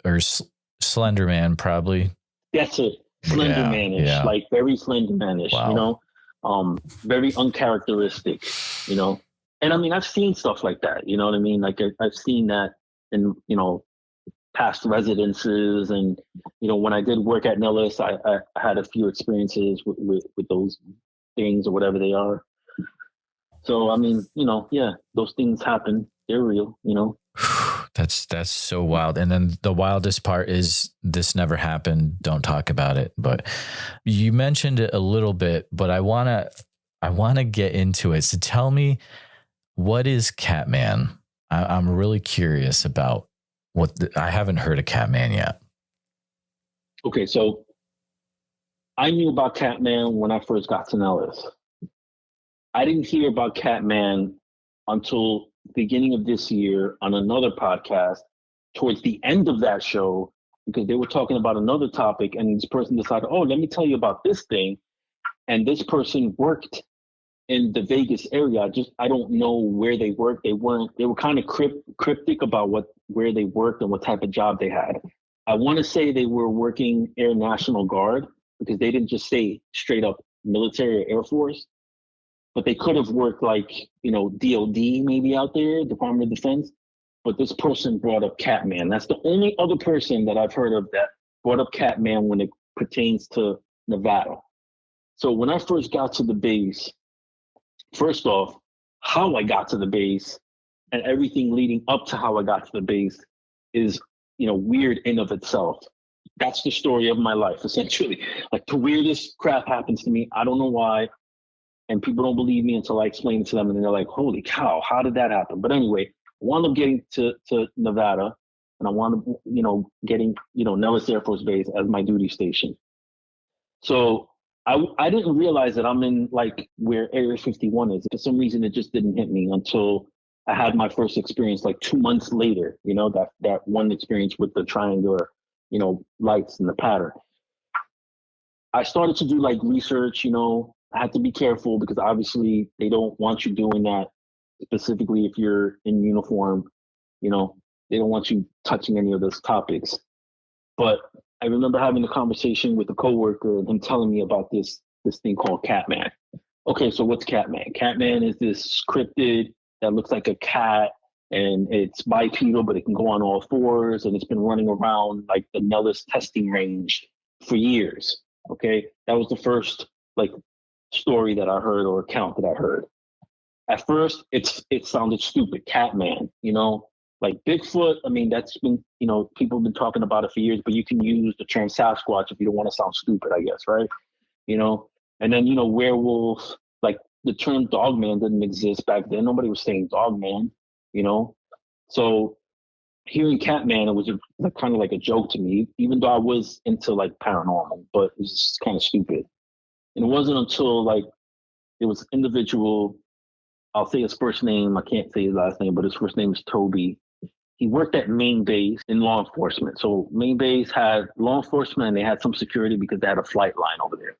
Slender Man, probably. That's it. Slender Man-ish, like very Slender Man-ish, you know, very uncharacteristic, you know. And I mean, I've seen stuff like that, you know what I mean? Like I've seen that in, you know, past residences, and, you know, when I did work at Nellis, I had a few experiences with those things or whatever they are. So, I mean, you know, yeah, those things happen. They're real, you know. That's so wild. And then the wildest part is this never happened. Don't talk about it. But you mentioned it a little bit, but I want to get into it. So tell me, what is Catman? I'm really curious about I haven't heard of Catman yet. Okay. So I knew about Catman when I first got to Nellis. I didn't hear about Catman until beginning of this year on another podcast towards the end of that show, because they were talking about another topic, and this person decided, oh, let me tell you about this thing. And this person worked in the Vegas area. I don't know where they worked. They were kind of cryptic about where they worked and what type of job they had. I want to say they were working Air National Guard, because they didn't just say straight up military or Air Force. But they could have worked like, you know, DOD maybe out there, Department of Defense. But this person brought up Catman. That's the only other person that I've heard of that brought up Catman when it pertains to Nevada. So when I first got to the base, first off, how I got to the base and everything leading up to how I got to the base is, you know, weird in of itself. That's the story of my life, essentially. Like, the weirdest crap happens to me. I don't know why. And people don't believe me until I explain it to them, and they're like, holy cow, how did that happen? But anyway, I wound up getting to Nevada, and I wound up, you know, getting, you know, Nellis Air Force Base as my duty station. So I didn't realize that I'm in like where Area 51 is. For some reason, it just didn't hit me until I had my first experience like 2 months later, you know, that one experience with the triangular, you know, lights and the pattern. I started to do like research, you know. I had to be careful because obviously they don't want you doing that, specifically if you're in uniform, you know, they don't want you touching any of those topics. But I remember having a conversation with a coworker and him telling me about this thing called Catman. Okay, so what's Catman? Catman is this cryptid that looks like a cat, and it's bipedal, but it can go on all fours, and it's been running around like the Nellis testing range for years. Okay, that was the first like story that I heard, or account that I heard. At first, it sounded stupid. Catman, you know, like Bigfoot. I mean, that's been, you know, people have been talking about it for years, but you can use the term Sasquatch if you don't want to sound stupid, I guess, right? You know, and then, you know, werewolf, like the term dogman didn't exist back then. Nobody was saying dogman, you know? So hearing Catman, it was kind of like a joke to me, even though I was into like paranormal, but it was just kind of stupid. And it wasn't until like it was individual, I'll say his first name, I can't say his last name, but his first name is Toby. He worked at main base in law enforcement. So main base had law enforcement, and they had some security because they had a flight line over there.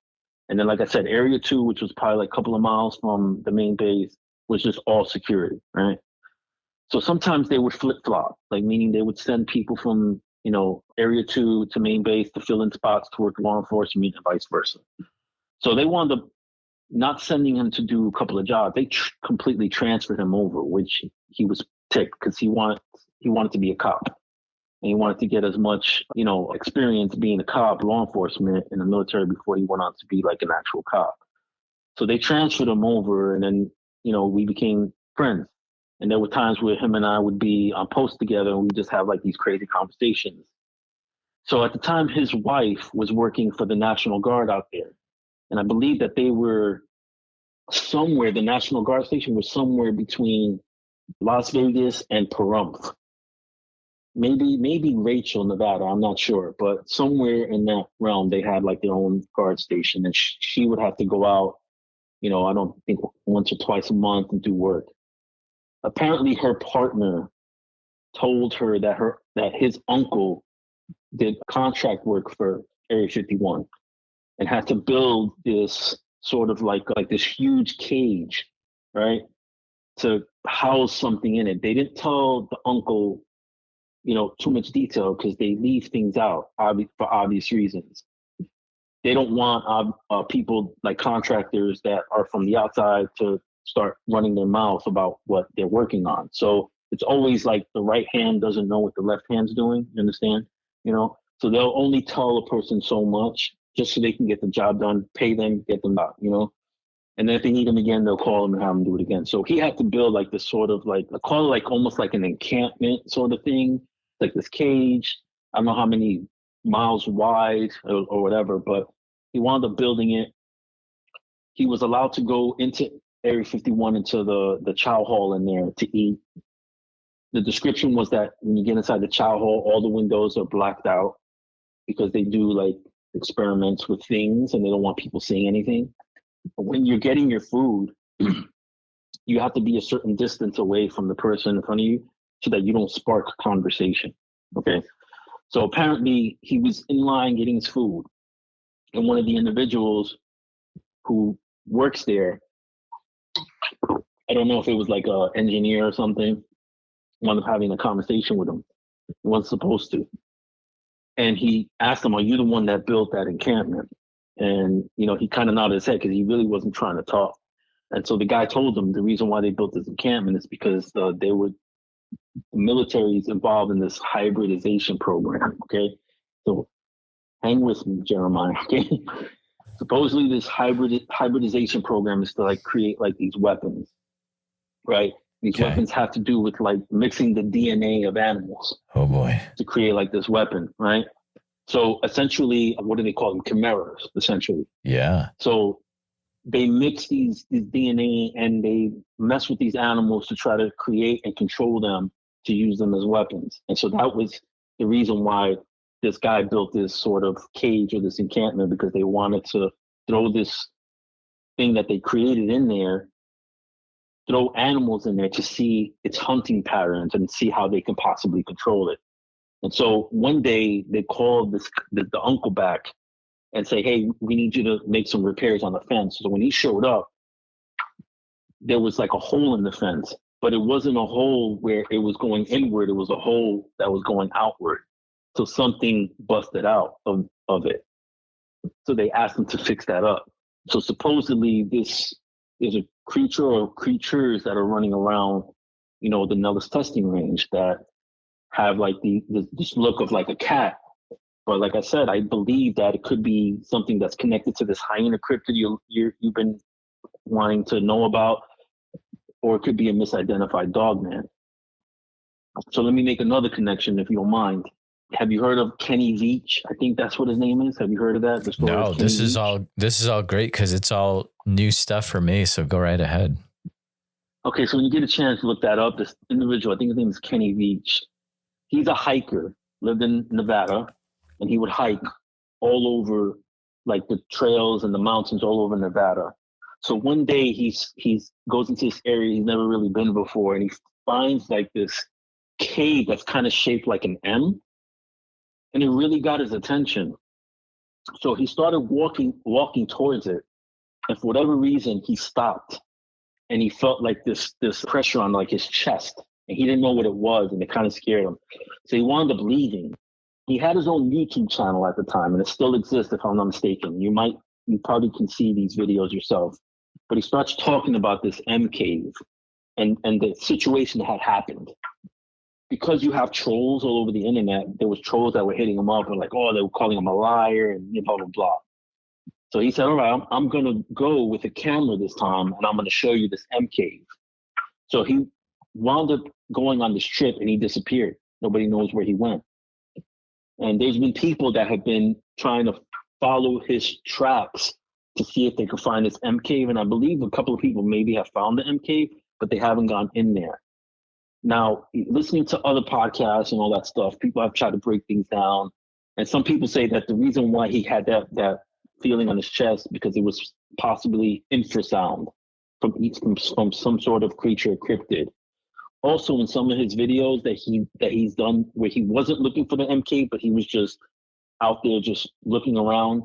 And then, like I said, Area 2, which was probably like a couple of miles from the main base, was just all security, right? So sometimes they would flip-flop, like meaning they would send people from, you know, Area 2 to main base to fill in spots to work law enforcement and vice versa. So they wound up not sending him to do a couple of jobs. They completely transferred him over, which he was ticked because he wanted to be a cop. And he wanted to get as much, you know, experience being a cop, law enforcement in the military before he went on to be like an actual cop. So they transferred him over, and then, you know, we became friends. And there were times where him and I would be on post together, and we just have like these crazy conversations. So at the time, his wife was working for the National Guard out there. And I believe that they were somewhere, the National Guard station was somewhere between Las Vegas and Pahrump. Maybe Rachel, Nevada. I'm not sure, but somewhere in that realm, they had like their own guard station, and she would have to go out. I don't think once or twice a month and do work. Apparently, her partner told her that his uncle did contract work for Area 51 and had to build this sort of like this huge cage, right, to house something in it. They didn't tell the uncle, too much detail because they leave things out for obvious reasons. They don't want people like contractors that are from the outside to start running their mouth about what they're working on. So it's always like the right hand doesn't know what the left hand's doing. You understand? So they'll only tell a person so much just so they can get the job done, pay them, get them out, And then if they need them again, they'll call them and have them do it again. So he had to build like this sort of like, I call it like almost like an encampment sort of thing, like this cage. I don't know how many miles wide or whatever, but he wound up building it. He was allowed to go into Area 51 into the chow hall in there to eat. The description was that when you get inside the chow hall, all the windows are blacked out because they do like experiments with things and they don't want people seeing anything. But when you're getting your food, you have to be a certain distance away from the person in front of you so that you don't spark conversation. Okay. So apparently he was in line getting his food, and one of the individuals who works there, I don't know if it was like an engineer or something, wound up having a conversation with him. He wasn't supposed to. And he asked him, "Are you the one that built that encampment?" And, he kind of nodded his head because he really wasn't trying to talk. And so the guy told him the reason why they built this encampment is because the military is involved in this hybridization program. Okay. So hang with me, Jeremiah. Okay. Supposedly this hybridization program is to like create like these weapons, right? These weapons have to do with like mixing the DNA of animals. Oh boy. To create like this weapon, right? So essentially, what do they call them? Chimeras, essentially. Yeah. So they mix these DNA and they mess with these animals to try to create and control them to use them as weapons. And so that was the reason why this guy built this sort of cage or this encampment, because they wanted to throw this thing that they created in there, throw animals in there to see its hunting patterns and see how they can possibly control it. And so one day they called the uncle back and say, "Hey, we need you to make some repairs on the fence." So when he showed up, there was like a hole in the fence, but it wasn't a hole where it was going inward. It was a hole that was going outward. So something busted out of it. So they asked him to fix that up. So supposedly there's a creature or creatures that are running around, the Nellis testing range that have like this look of like a cat. But like I said, I believe that it could be something that's connected to this hyena cryptid you've been wanting to know about, or it could be a misidentified dog man. So let me make another connection, if you don't mind. Have you heard of Kenny Veach? I think that's what his name is. Have you heard of that? The story No, of this is Veach? all great because it's all new stuff for me. So go right ahead. Okay, so when you get a chance to look that up, this individual, I think his name is Kenny Veach. He's a hiker, lived in Nevada, and he would hike all over like the trails and the mountains all over Nevada. So one day he's goes into this area he's never really been before, and he finds like this cave that's kind of shaped like an M, and it really got his attention. So he started walking towards it, and for whatever reason he stopped, and he felt like this pressure on like his chest, and he didn't know what it was, and it kind of scared him. So he wound up leaving. He had his own YouTube channel at the time, and it still exists if I'm not mistaken. You probably can see these videos yourself. But he starts talking about this M cave and the situation that had happened. Because you have trolls all over the internet, there was trolls that were hitting him up and like, oh, they were calling him a liar and blah, blah, blah. So he said, all right, I'm going to go with a camera this time, and I'm going to show you this M cave. So he wound up going on this trip, and he disappeared. Nobody knows where he went. And there's been people that have been trying to follow his tracks to see if they could find this M cave. And I believe a couple of people maybe have found the M cave, but they haven't gone in there. Now, listening to other podcasts and all that stuff, people have tried to break things down. And some people say that the reason why he had that feeling on his chest because it was possibly infrasound from some sort of creature, cryptid. Also, in some of his videos that he's done where he wasn't looking for the MK, but he was just out there just looking around,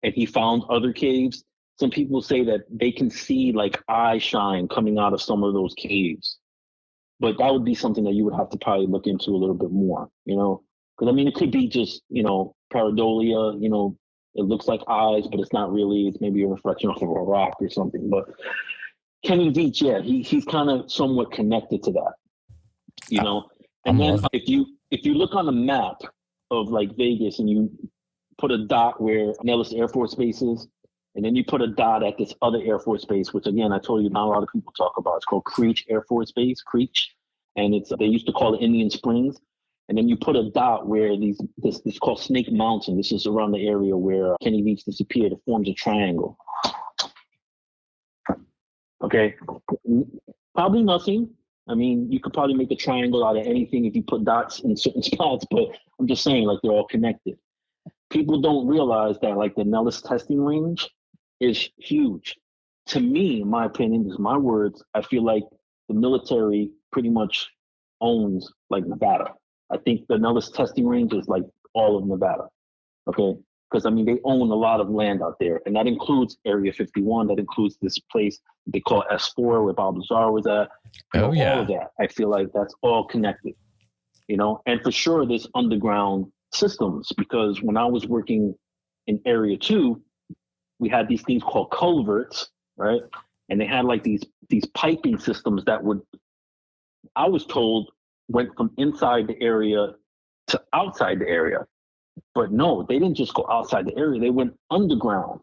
and he found other caves. Some people say that they can see like eye shine coming out of some of those caves. But that would be something that you would have to probably look into a little bit more, because I mean, it could be just, pareidolia, it looks like eyes, but it's not really. It's maybe a reflection off of a rock or something. But Kenny Veach, yeah, he's kind of somewhat connected to that, And then if you look on the map of like Vegas and you put a dot where Nellis Air Force Base is, and then you put a dot at this other Air Force Base, which again, I told you not a lot of people talk about. It's called Creech Air Force Base, Creech. And they used to call it Indian Springs. And then you put a dot where this is called Snake Mountain. This is around the area where Kenny Veach disappeared. It forms a triangle. Okay. Probably nothing. I mean, you could probably make a triangle out of anything if you put dots in certain spots, but I'm just saying, like, they're all connected. People don't realize that, like, the Nellis testing range is huge. To me, in my opinion, this is my words, I feel like the military pretty much owns, like, Nevada. I think the Nellis testing range is, like, all of Nevada, okay? Because, I mean, they own a lot of land out there, and that includes Area 51. That includes this place they call S4, where Bob Lazar was at. All of that. I feel like that's all connected, And for sure, there's underground systems, because when I was working in Area 2, we had these things called culverts, right? And they had like these piping systems that I was told, went from inside the area to outside the area. But no, they didn't just go outside the area. They went underground.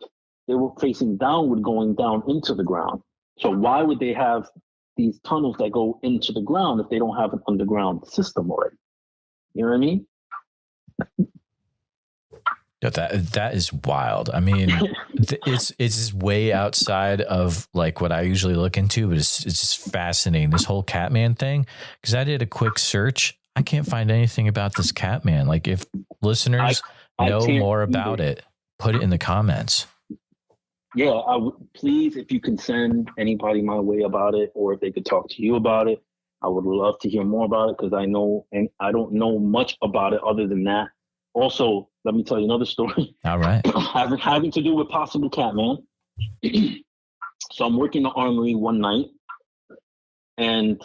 They were facing downward, going down into the ground. So why would they have these tunnels that go into the ground if they don't have an underground system already? You know what I mean? That is wild. I mean, it's way outside of like what I usually look into, but it's just fascinating. This whole Catman thing, because I did a quick search. I can't find anything about this Catman. Like, if listeners know more about it, put it in the comments. Yeah, I would, please, if you can send anybody my way about it, or if they could talk to you about it, I would love to hear more about it, because I don't know much about it other than that. Also, let me tell you another story. All right. having to do with possible Catman. So I'm working the armory one night, and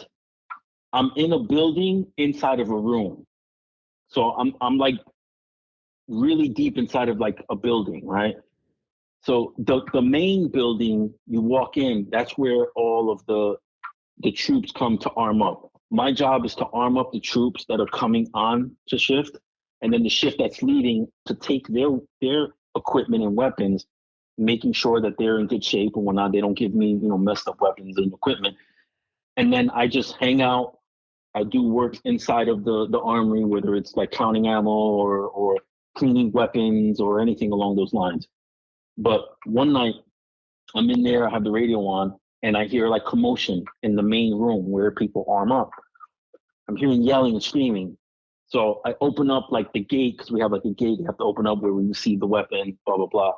I'm in a building inside of a room. So I'm like really deep inside of like a building, right? So the main building, you walk in, that's where all of the troops come to arm up. My job is to arm up the troops that are coming on to shift, and then the shift that's leading to take their equipment and weapons, making sure that they're in good shape and whatnot. They don't give me, messed up weapons and equipment. And then I just hang out. I do work inside of the armory, whether it's like counting ammo or cleaning weapons or anything along those lines. But one night I'm in there, I have the radio on, and I hear like commotion in the main room where people arm up. I'm hearing yelling and screaming. So I open up like the gate, because we have like a gate you have to open up where we receive the weapon, blah, blah, blah.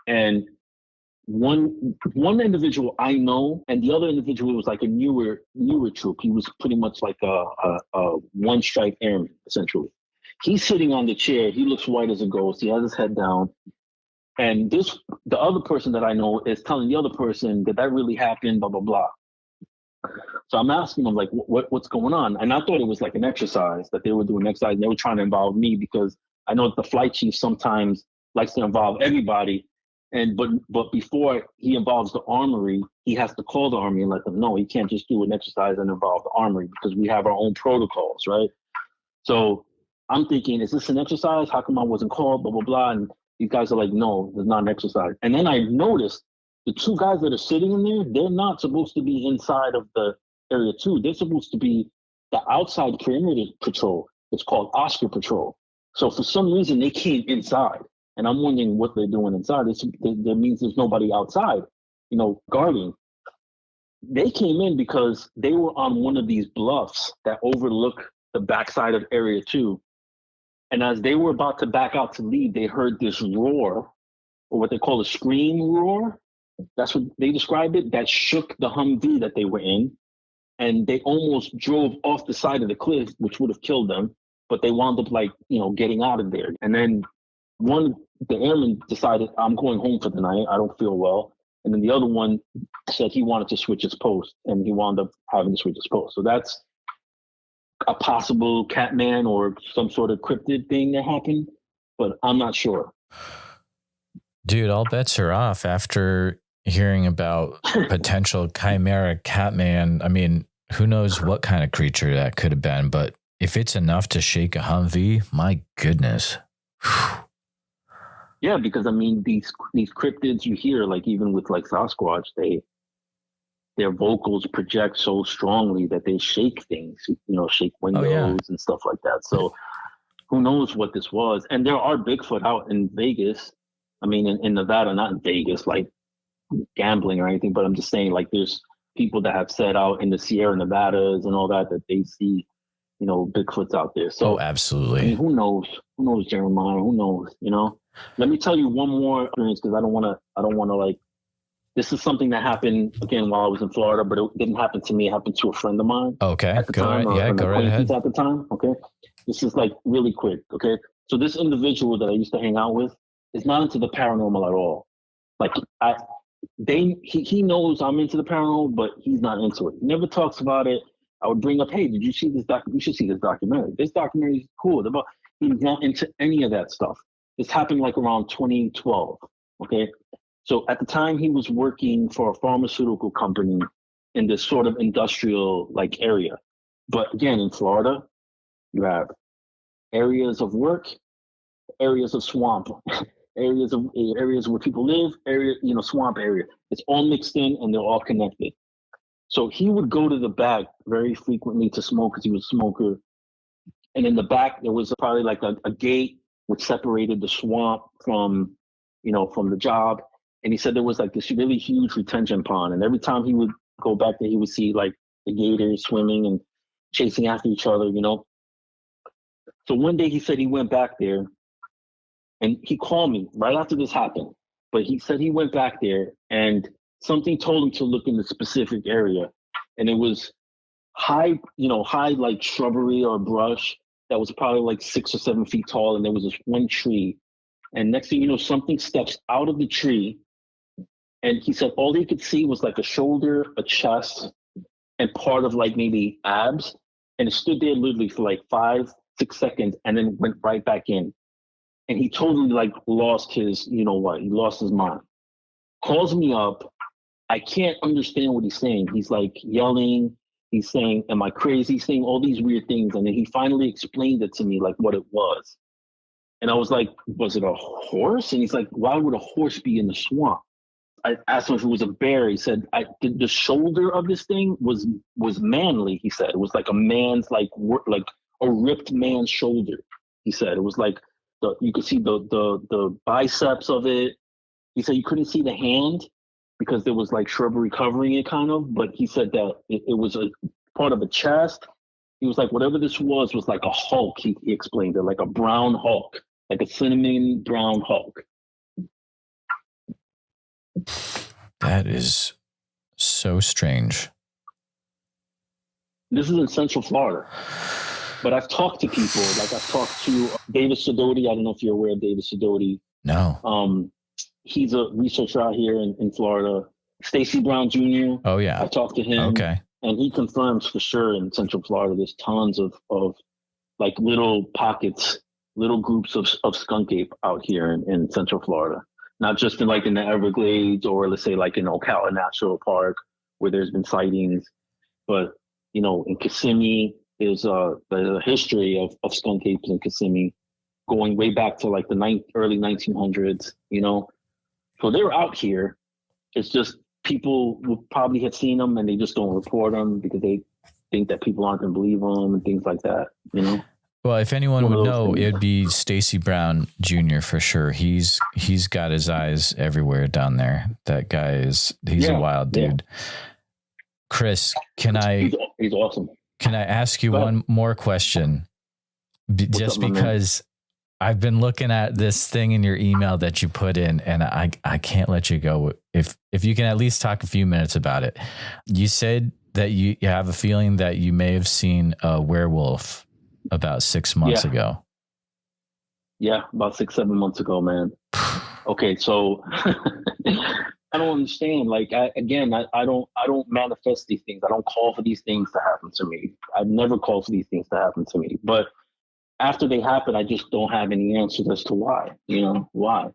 And one individual I know, and the other individual was like a newer troop. He was pretty much like a one stripe airman, essentially. He's sitting on the chair. He looks white as a ghost. He has his head down. And the other person that I know is telling the other person, did that really happen? Blah, blah, blah. So I'm asking them, like, what's going on? And I thought it was like an exercise, that they were doing exercise. And they were trying to involve me, because I know that the flight chief sometimes likes to involve everybody. But before he involves the armory, he has to call the army and let them know. He can't just do an exercise and involve the armory, because we have our own protocols, right? So I'm thinking, is this an exercise? How come I wasn't called? Blah, blah, blah. And these guys are like, no, there's not an exercise. And then I noticed the two guys that are sitting in there, they're not supposed to be inside of the Area 2. They're supposed to be the outside perimeter patrol. It's called Oscar Patrol. So for some reason, they came inside. And I'm wondering what they're doing inside. That means there's nobody outside, guarding. they came in because they were on one of these bluffs that overlook the backside of Area 2. And as they were about to back out to leave, they heard this roar, or what they call a scream roar. That's what they described it, that shook the Humvee that they were in. And they almost drove off the side of the cliff, which would have killed them. But they wound up getting out of there. And then the airman decided, I'm going home for the night. I don't feel well. And then the other one said he wanted to switch his post, and he wound up having to switch his post. So that's a possible Catman or some sort of cryptid thing that happened, but I'm not sure. Dude, all bets are off after hearing about potential chimera Catman. I mean, who knows what kind of creature that could have been, but if it's enough to shake a Humvee, my goodness. Yeah, because I mean, these cryptids you hear, like even with like Sasquatch, their vocals project so strongly that they shake things, shake windows and stuff like that. So who knows what this was? And there are Bigfoot out in Vegas. I mean, in Nevada, not in Vegas, like gambling or anything, but I'm just saying, like, there's people that have said out in the Sierra Nevadas and all that they see, Bigfoots out there. So absolutely. I mean, who knows? Who knows, Jeremiah? Who knows? Let me tell you one more experience, because I don't want to like. This is something that happened again while I was in Florida, but it didn't happen to me. It happened to a friend of mine. Okay, at the time, go right ahead. At the time, okay. This is like really quick, okay. So this individual that I used to hang out with is not into the paranormal at all. Like he knows I'm into the paranormal, but he's not into it. He never talks about it. I would bring up, hey, did you see this you should see this documentary. This documentary is cool. He's not into any of that stuff. This happened like around 2012, okay? So at the time, he was working for a pharmaceutical company in this sort of industrial like area. But again, in Florida, you have areas of work, areas of swamp, areas where people live, swamp area. It's all mixed in and they're all connected. So he would go to the back very frequently to smoke, because he was a smoker. And in the back, there was probably like a gate which separated the swamp from the job. And he said there was like this really huge retention pond. And every time he would go back there, he would see like the gators swimming and chasing after each other, So one day he said he went back there, and he called me right after this happened. But he said he went back there and something told him to look in the specific area. And it was high like shrubbery or brush that was probably like 6 or 7 feet tall. And there was this one tree. And next thing you know, something steps out of the tree. And he said all he could see was like a shoulder, a chest, and part of like maybe abs. And it stood there literally for like 5-6 seconds and then went right back in. And he totally like lost his, he lost his mind. Calls me up. I can't understand what he's saying. He's like yelling. He's saying, am I crazy? He's saying all these weird things. And then he finally explained it to me, like what it was. And I was like, was it a horse? And he's like, why would a horse be in the swamp? I asked him if it was a bear. He said, the shoulder of this thing was manly. He said it was like a man's, like a ripped man's shoulder. He said it was like you could see the biceps of it. He said you couldn't see the hand because there was like shrubbery covering it kind of, but he said that it was a part of a chest. He was like, whatever this was like a Hulk. He explained it, like a brown Hulk, like a cinnamon brown Hulk. That is so strange. This is in Central Florida. But I've talked to people, like I've talked to David Sidoti. I don't know if you're aware of David Sidoti. No. He's a researcher out here in Florida. Stacy Brown Jr. Oh, yeah. I talked to him. Okay. And he confirms for sure in Central Florida, there's tons of like little pockets, little groups of skunk ape out here in Central Florida. Not just in the Everglades or let's say like in Ocala National Park where there's been sightings, but in Kissimmee, there's a history of skunk apes in Kissimmee going way back to like the early 1900s, So they're out here. It's just people would probably have seen them and they just don't report them because they think that people aren't going to believe them and things like that, Well, if anyone would know, it'd be Stacy Brown Jr. for sure. He's got his eyes everywhere down there. That guy he's a wild dude. Chris, can I? He's awesome. Can I ask you one more question? Just because I've been looking at this thing in your email that you put in, and I can't let you go if you can at least talk a few minutes about it. You said that you have a feeling that you may have seen a werewolf about 6 months ago. Yeah, about 6-7 months ago, man. Okay, so I don't understand. Like, I don't manifest these things. I don't call for these things to happen to me. I've never called for these things to happen to me. But after they happen, I just don't have any answers as to why. You know, why?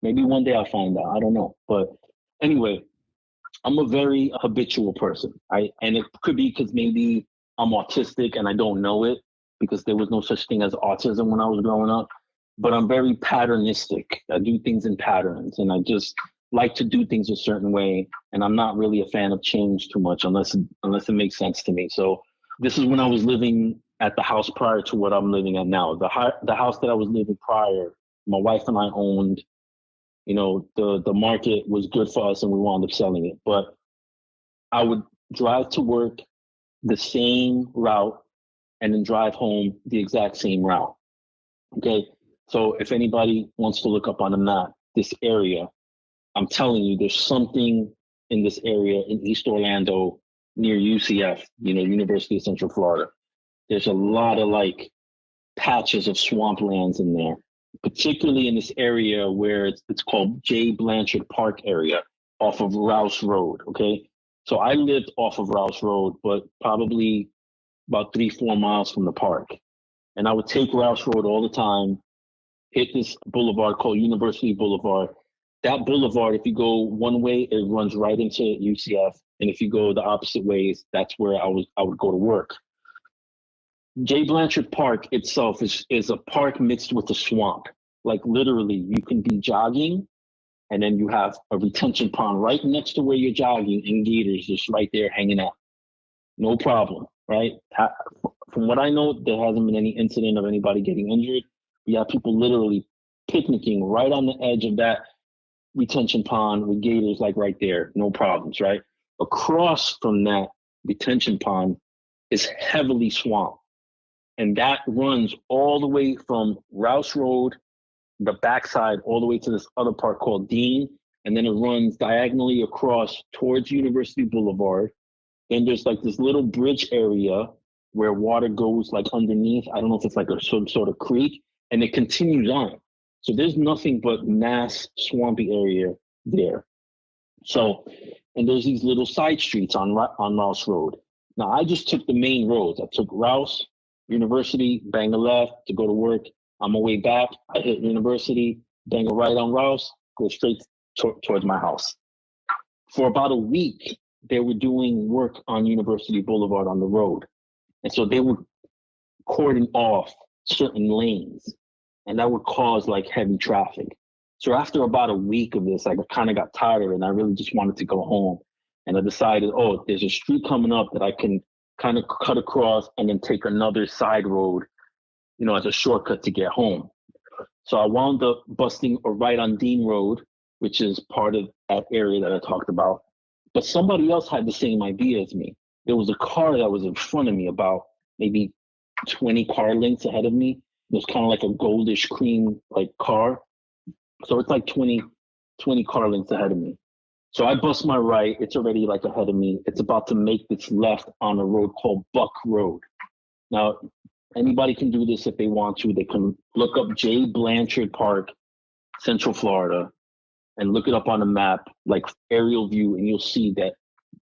Maybe one day I'll find out. I don't know. But anyway, I'm a very habitual person. And it could be because maybe I'm autistic and I don't know it, because there was no such thing as autism when I was growing up. But I'm very patternistic. I do things in patterns, and I just like to do things a certain way. And I'm not really a fan of change too much unless it makes sense to me. So this is when I was living at the house prior to what I'm living at now. The house that I was living prior, my wife and I owned. You know, the market was good for us and we wound up selling it. But I would drive to work the same route and then drive home the exact same route. Okay. So if anybody wants to look up on a map, this area, I'm telling you, there's something in this area in East Orlando near UCF, you know, University of Central Florida. There's a lot of like patches of swamplands in there, particularly in this area where it's called J. Blanchard Park area off of Rouse Road. Okay. So I lived off of Rouse Road, but probably about 3-4 miles from the park. And I would take Rouse Road all the time, hit this boulevard called University Boulevard. That boulevard, if you go one way, it runs right into UCF. And if you go the opposite ways, that's where I would go to work. J. Blanchard Park itself is a park mixed with a swamp. Like literally, you can be jogging and then you have a retention pond right next to where you're jogging and gators just right there hanging out. No problem, right? From what I know, there hasn't been any incident of anybody getting injured. We have people literally picnicking right on the edge of that retention pond with gators like right there. No problems, right? Across from that retention pond is heavily swamped. And that runs all the way from Rouse Road, the backside, all the way to this other part called Dean. And then it runs diagonally across towards University Boulevard. Then there's like this little bridge area where water goes like underneath. I don't know if it's like some sort of creek, and it continues on. So there's nothing but mass swampy area there. So, and there's these little side streets on Rouse Road. Now I just took the main roads. I took Rouse, University, bang a left to go to work. On my way back, I hit University, bang a right on Rouse, go straight towards my house. For about a week, they were doing work on University Boulevard on the road. And so they were cordon off certain lanes, and that would cause like heavy traffic. So after about a week of this, I kind of got tired and I really just wanted to go home. And I decided, oh, there's a street coming up that I can kind of cut across and then take another side road, you know, as a shortcut to get home. So I wound up busting a right on Dean Road, which is part of that area that I talked about. But somebody else had the same idea as me. There was a car that was in front of me about maybe 20 car lengths ahead of me. It was kind of like a goldish cream like car. So it's like 20 car lengths ahead of me. So I bust my right. It's already like ahead of me. It's about to make this left on a road called Buck Road. Now, anybody can do this if they want to. They can look up J. Blanchard Park, Central Florida, and look it up on a map, like aerial view, and you'll see that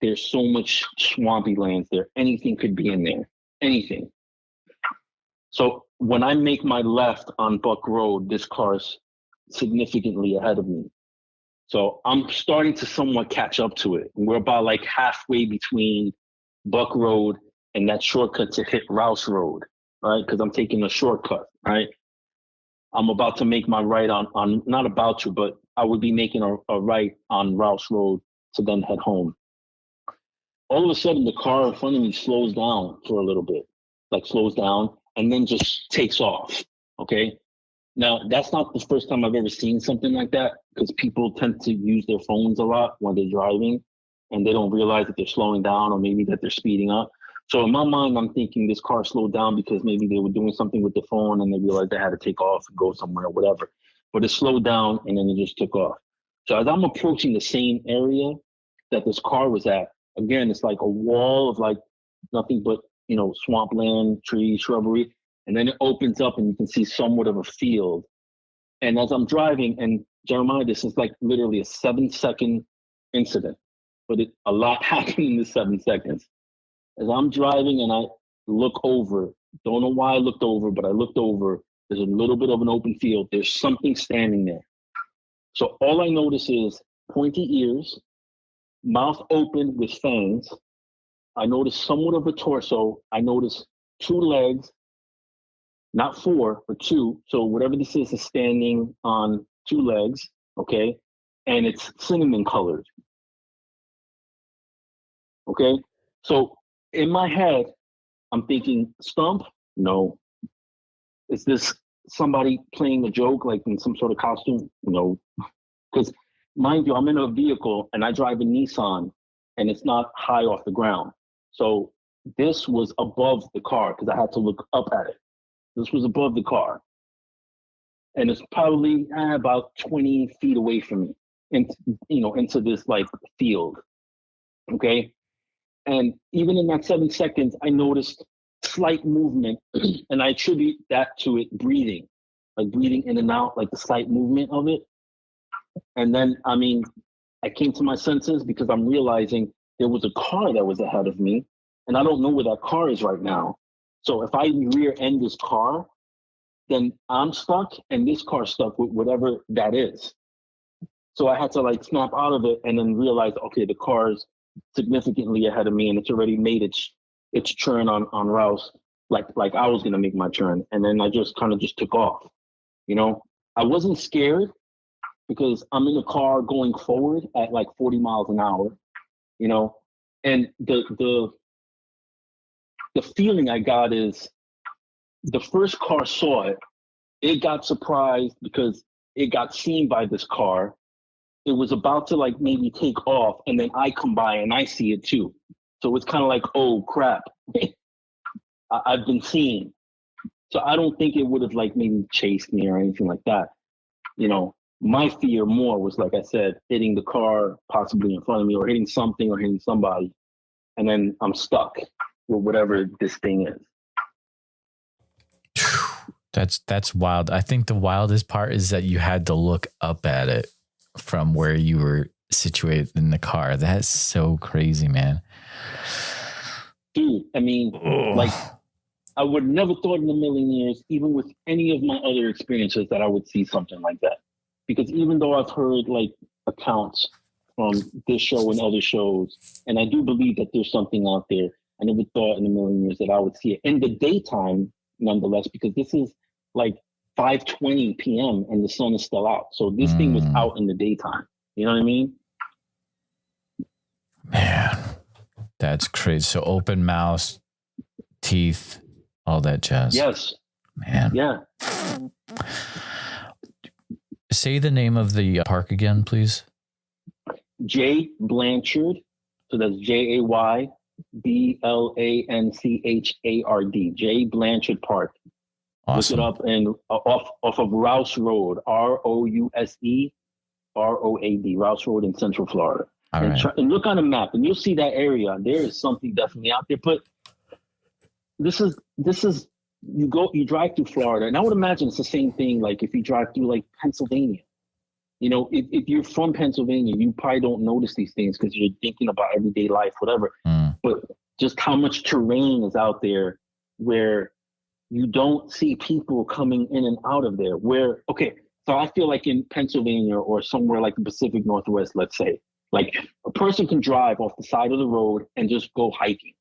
there's so much swampy lands there. Anything could be in there, anything. So when I make my left on Buck Road, this car's significantly ahead of me. So I'm starting to somewhat catch up to it. We're about like halfway between Buck Road and that shortcut to hit Rouse Road, right? Because I'm taking a shortcut, right? I'm about to make my right on not about to, but I would be making a right on Rouse Road to then head home. All of a sudden, the car in front of me slows down for a little bit, like slows down and then just takes off, okay? Now, that's not the first time I've ever seen something like that, because people tend to use their phones a lot when they're driving. and they don't realize that they're slowing down or maybe that they're speeding up. So in my mind, I'm thinking this car slowed down because maybe they were doing something with the phone and they realized they had to take off and go somewhere or whatever. But it slowed down and then it just took off. So as I'm approaching the same area that this car was at, again, it's like a wall of like nothing but, swampland, trees, shrubbery. And then it opens up and you can see somewhat of a field. And as I'm driving, and Jeremiah, this is like literally a 7-second incident, but a lot happened in the 7 seconds. As I'm driving and I look over, don't know why I looked over, but I looked over, there's a little bit of an open field. There's something standing there. So all I notice is pointy ears, mouth open with fangs. I notice somewhat of a torso. I notice 2 legs, not 4, but 2. So whatever this is standing on 2 legs, okay? And it's cinnamon colored. Okay? So in my head, I'm thinking, stump? No. Is this somebody playing a joke, like in some sort of costume? No. Because, mind you, I'm in a vehicle and I drive a Nissan and it's not high off the ground. So this was above the car because I had to look up at it. This was above the car. And it's probably about 20 feet away from me, into this like field. Okay? And even in that 7 seconds, I noticed slight movement, and I attribute that to it breathing, like breathing in and out, like the slight movement of it. And then, I came to my senses because I'm realizing there was a car that was ahead of me, and I don't know where that car is right now. So if I rear end this car, then I'm stuck, and this car's stuck with whatever that is. So I had to like snap out of it and then realize, okay, the car's significantly ahead of me, and it's already made its turn on routes like I was gonna make my turn, and then I just kind of just took off. I wasn't scared because I'm in a car going forward at like 40 miles an hour, and the feeling I got is the first car saw it. It got surprised because it got seen by this car. It was about to like maybe take off, and then I come by and I see it too. So it's kind of like, oh crap, I've been seen. So I don't think it would have like maybe chased me or anything like that. My fear more was, like I said, hitting the car possibly in front of me, or hitting something or hitting somebody, and then I'm stuck with whatever this thing is. That's wild. I think the wildest part is that you had to look up at it from where you were situated in the car. That's so crazy, man. Dude, like I would never thought in a million years, even with any of my other experiences, that I would see something like that. Because even though I've heard like accounts from this show and other shows, and I do believe that there's something out there, I never thought in a million years that I would see it in the daytime, nonetheless, because this is like 5:20 p.m. and the sun is still out. So this thing was out in the daytime. You know what I mean? Man, that's crazy. So open mouth, teeth, all that jazz. Yes. Man. Yeah. Say the name of the park again, please. Jay Blanchard. So that's JayBlanchard. Jay Blanchard Park. Awesome. Look it up, and off of Rouse Road, ROUSE ROAD, Rouse Road in Central Florida. All right. And look on a map, and you'll see that area. There is something definitely out there. But this is you drive through Florida, and I would imagine it's the same thing. Like if you drive through like Pennsylvania, if you're from Pennsylvania, you probably don't notice these things because you're thinking about everyday life, whatever. But just how much terrain is out there where you don't see people coming in and out of there. So I feel like in Pennsylvania or somewhere like the Pacific Northwest, let's say, like a person can drive off the side of the road and just go hiking,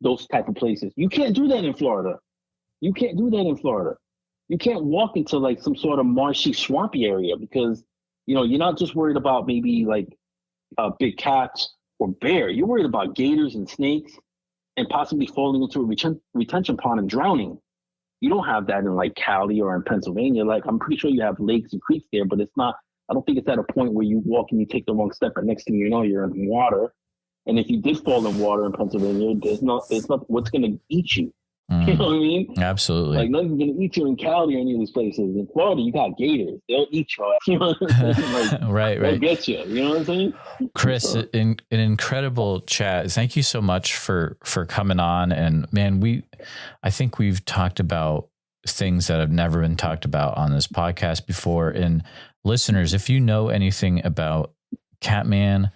those type of places. You can't do that in Florida. You can't walk into like some sort of marshy, swampy area because, you're not just worried about maybe like big cats or bear. You're worried about gators and snakes and possibly falling into a retention pond and drowning. You don't have that in like Cali or in Pennsylvania. Like I'm pretty sure you have lakes and creeks there, but it's not, I don't think it's at a point where you walk and you take the wrong step and next thing you know, you're in water. And if you did fall in water in Pennsylvania, there's not what's going to eat you. You know what I mean? Absolutely. Like nothing's going to eat you in Cali or any of these places. In Florida, you got gators. They'll eat you. You know what I'm saying? Like, right. They'll get you. You know what I'm saying? Chris, an incredible chat. Thank you so much for coming on. And man, I think we've talked about things that have never been talked about on this podcast before. And listeners, if you know anything about Catman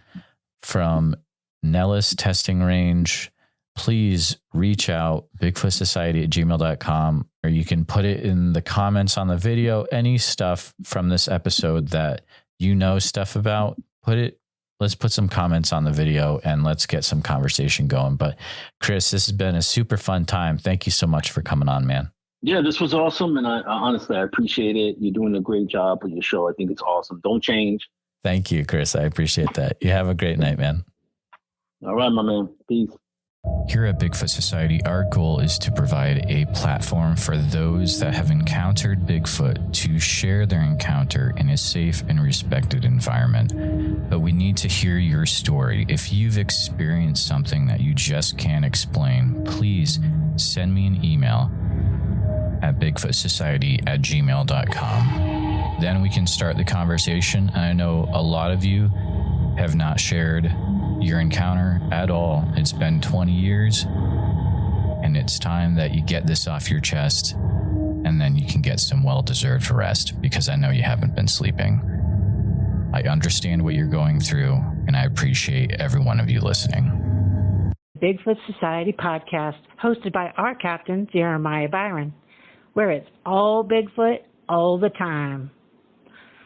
from Nellis Testing Range, please reach out, bigfootsociety@gmail.com, or you can put it in the comments on the video. Any stuff from this episode that you know stuff about, let's put some comments on the video and let's get some conversation going. But Chris, this has been a super fun time. Thank you so much for coming on, man. Yeah, this was awesome. And I honestly, I appreciate it. You're doing a great job with your show. I think it's awesome. Don't change. Thank you, Chris. I appreciate that. You have a great night, man. All right, my man. Peace. Here at Bigfoot Society, our goal is to provide a platform for those that have encountered Bigfoot to share their encounter in a safe and respected environment. But we need to hear your story. If you've experienced something that you just can't explain, please send me an email at bigfootsociety@gmail.com. Then we can start the conversation. And I know a lot of you have not shared your encounter at all. It's been 20 years, and it's time that you get this off your chest, and then you can get some well-deserved rest, because I know you haven't been sleeping. I understand what you're going through, and I appreciate every one of you listening. Bigfoot Society podcast, hosted by our captain, Jeremiah Byron, where it's all Bigfoot all the time.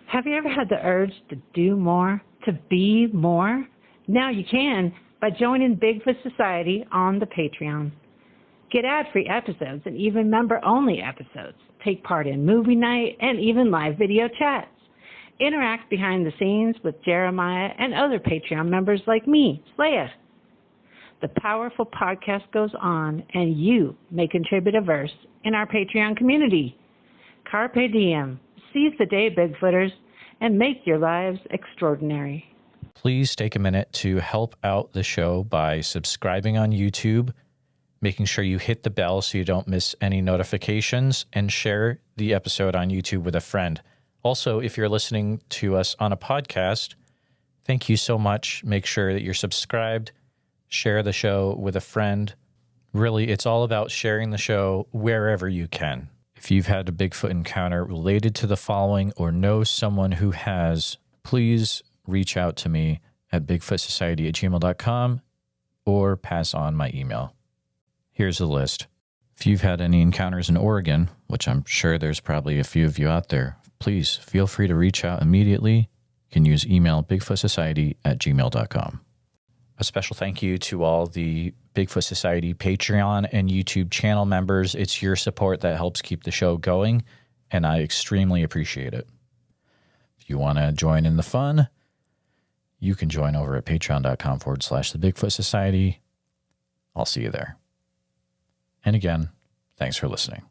Have you ever had the urge to do more, to be more? Now you can by joining Bigfoot Society on the Patreon. Get ad-free episodes and even member-only episodes. Take part in movie night and even live video chats. Interact behind the scenes with Jeremiah and other Patreon members like me, Slaya. The powerful podcast goes on, and you may contribute a verse in our Patreon community. Carpe diem. Seize the day, Bigfooters, and make your lives extraordinary. Please take a minute to help out the show by subscribing on YouTube, making sure you hit the bell so you don't miss any notifications, and share the episode on YouTube with a friend. Also, if you're listening to us on a podcast, thank you so much. Make sure that you're subscribed, share the show with a friend. Really, it's all about sharing the show wherever you can. If you've had a Bigfoot encounter related to the following or know someone who has, please reach out to me at bigfootsociety@gmail.com or pass on my email. Here's the list. If you've had any encounters in Oregon, which I'm sure there's probably a few of you out there, please feel free to reach out immediately. You can use email bigfootsociety@gmail.com. A special thank you to all the Bigfoot Society Patreon and YouTube channel members. It's your support that helps keep the show going, and I extremely appreciate it. If you want to join in the fun, you can join over at patreon.com/the Bigfoot Society. I'll see you there. And again, thanks for listening.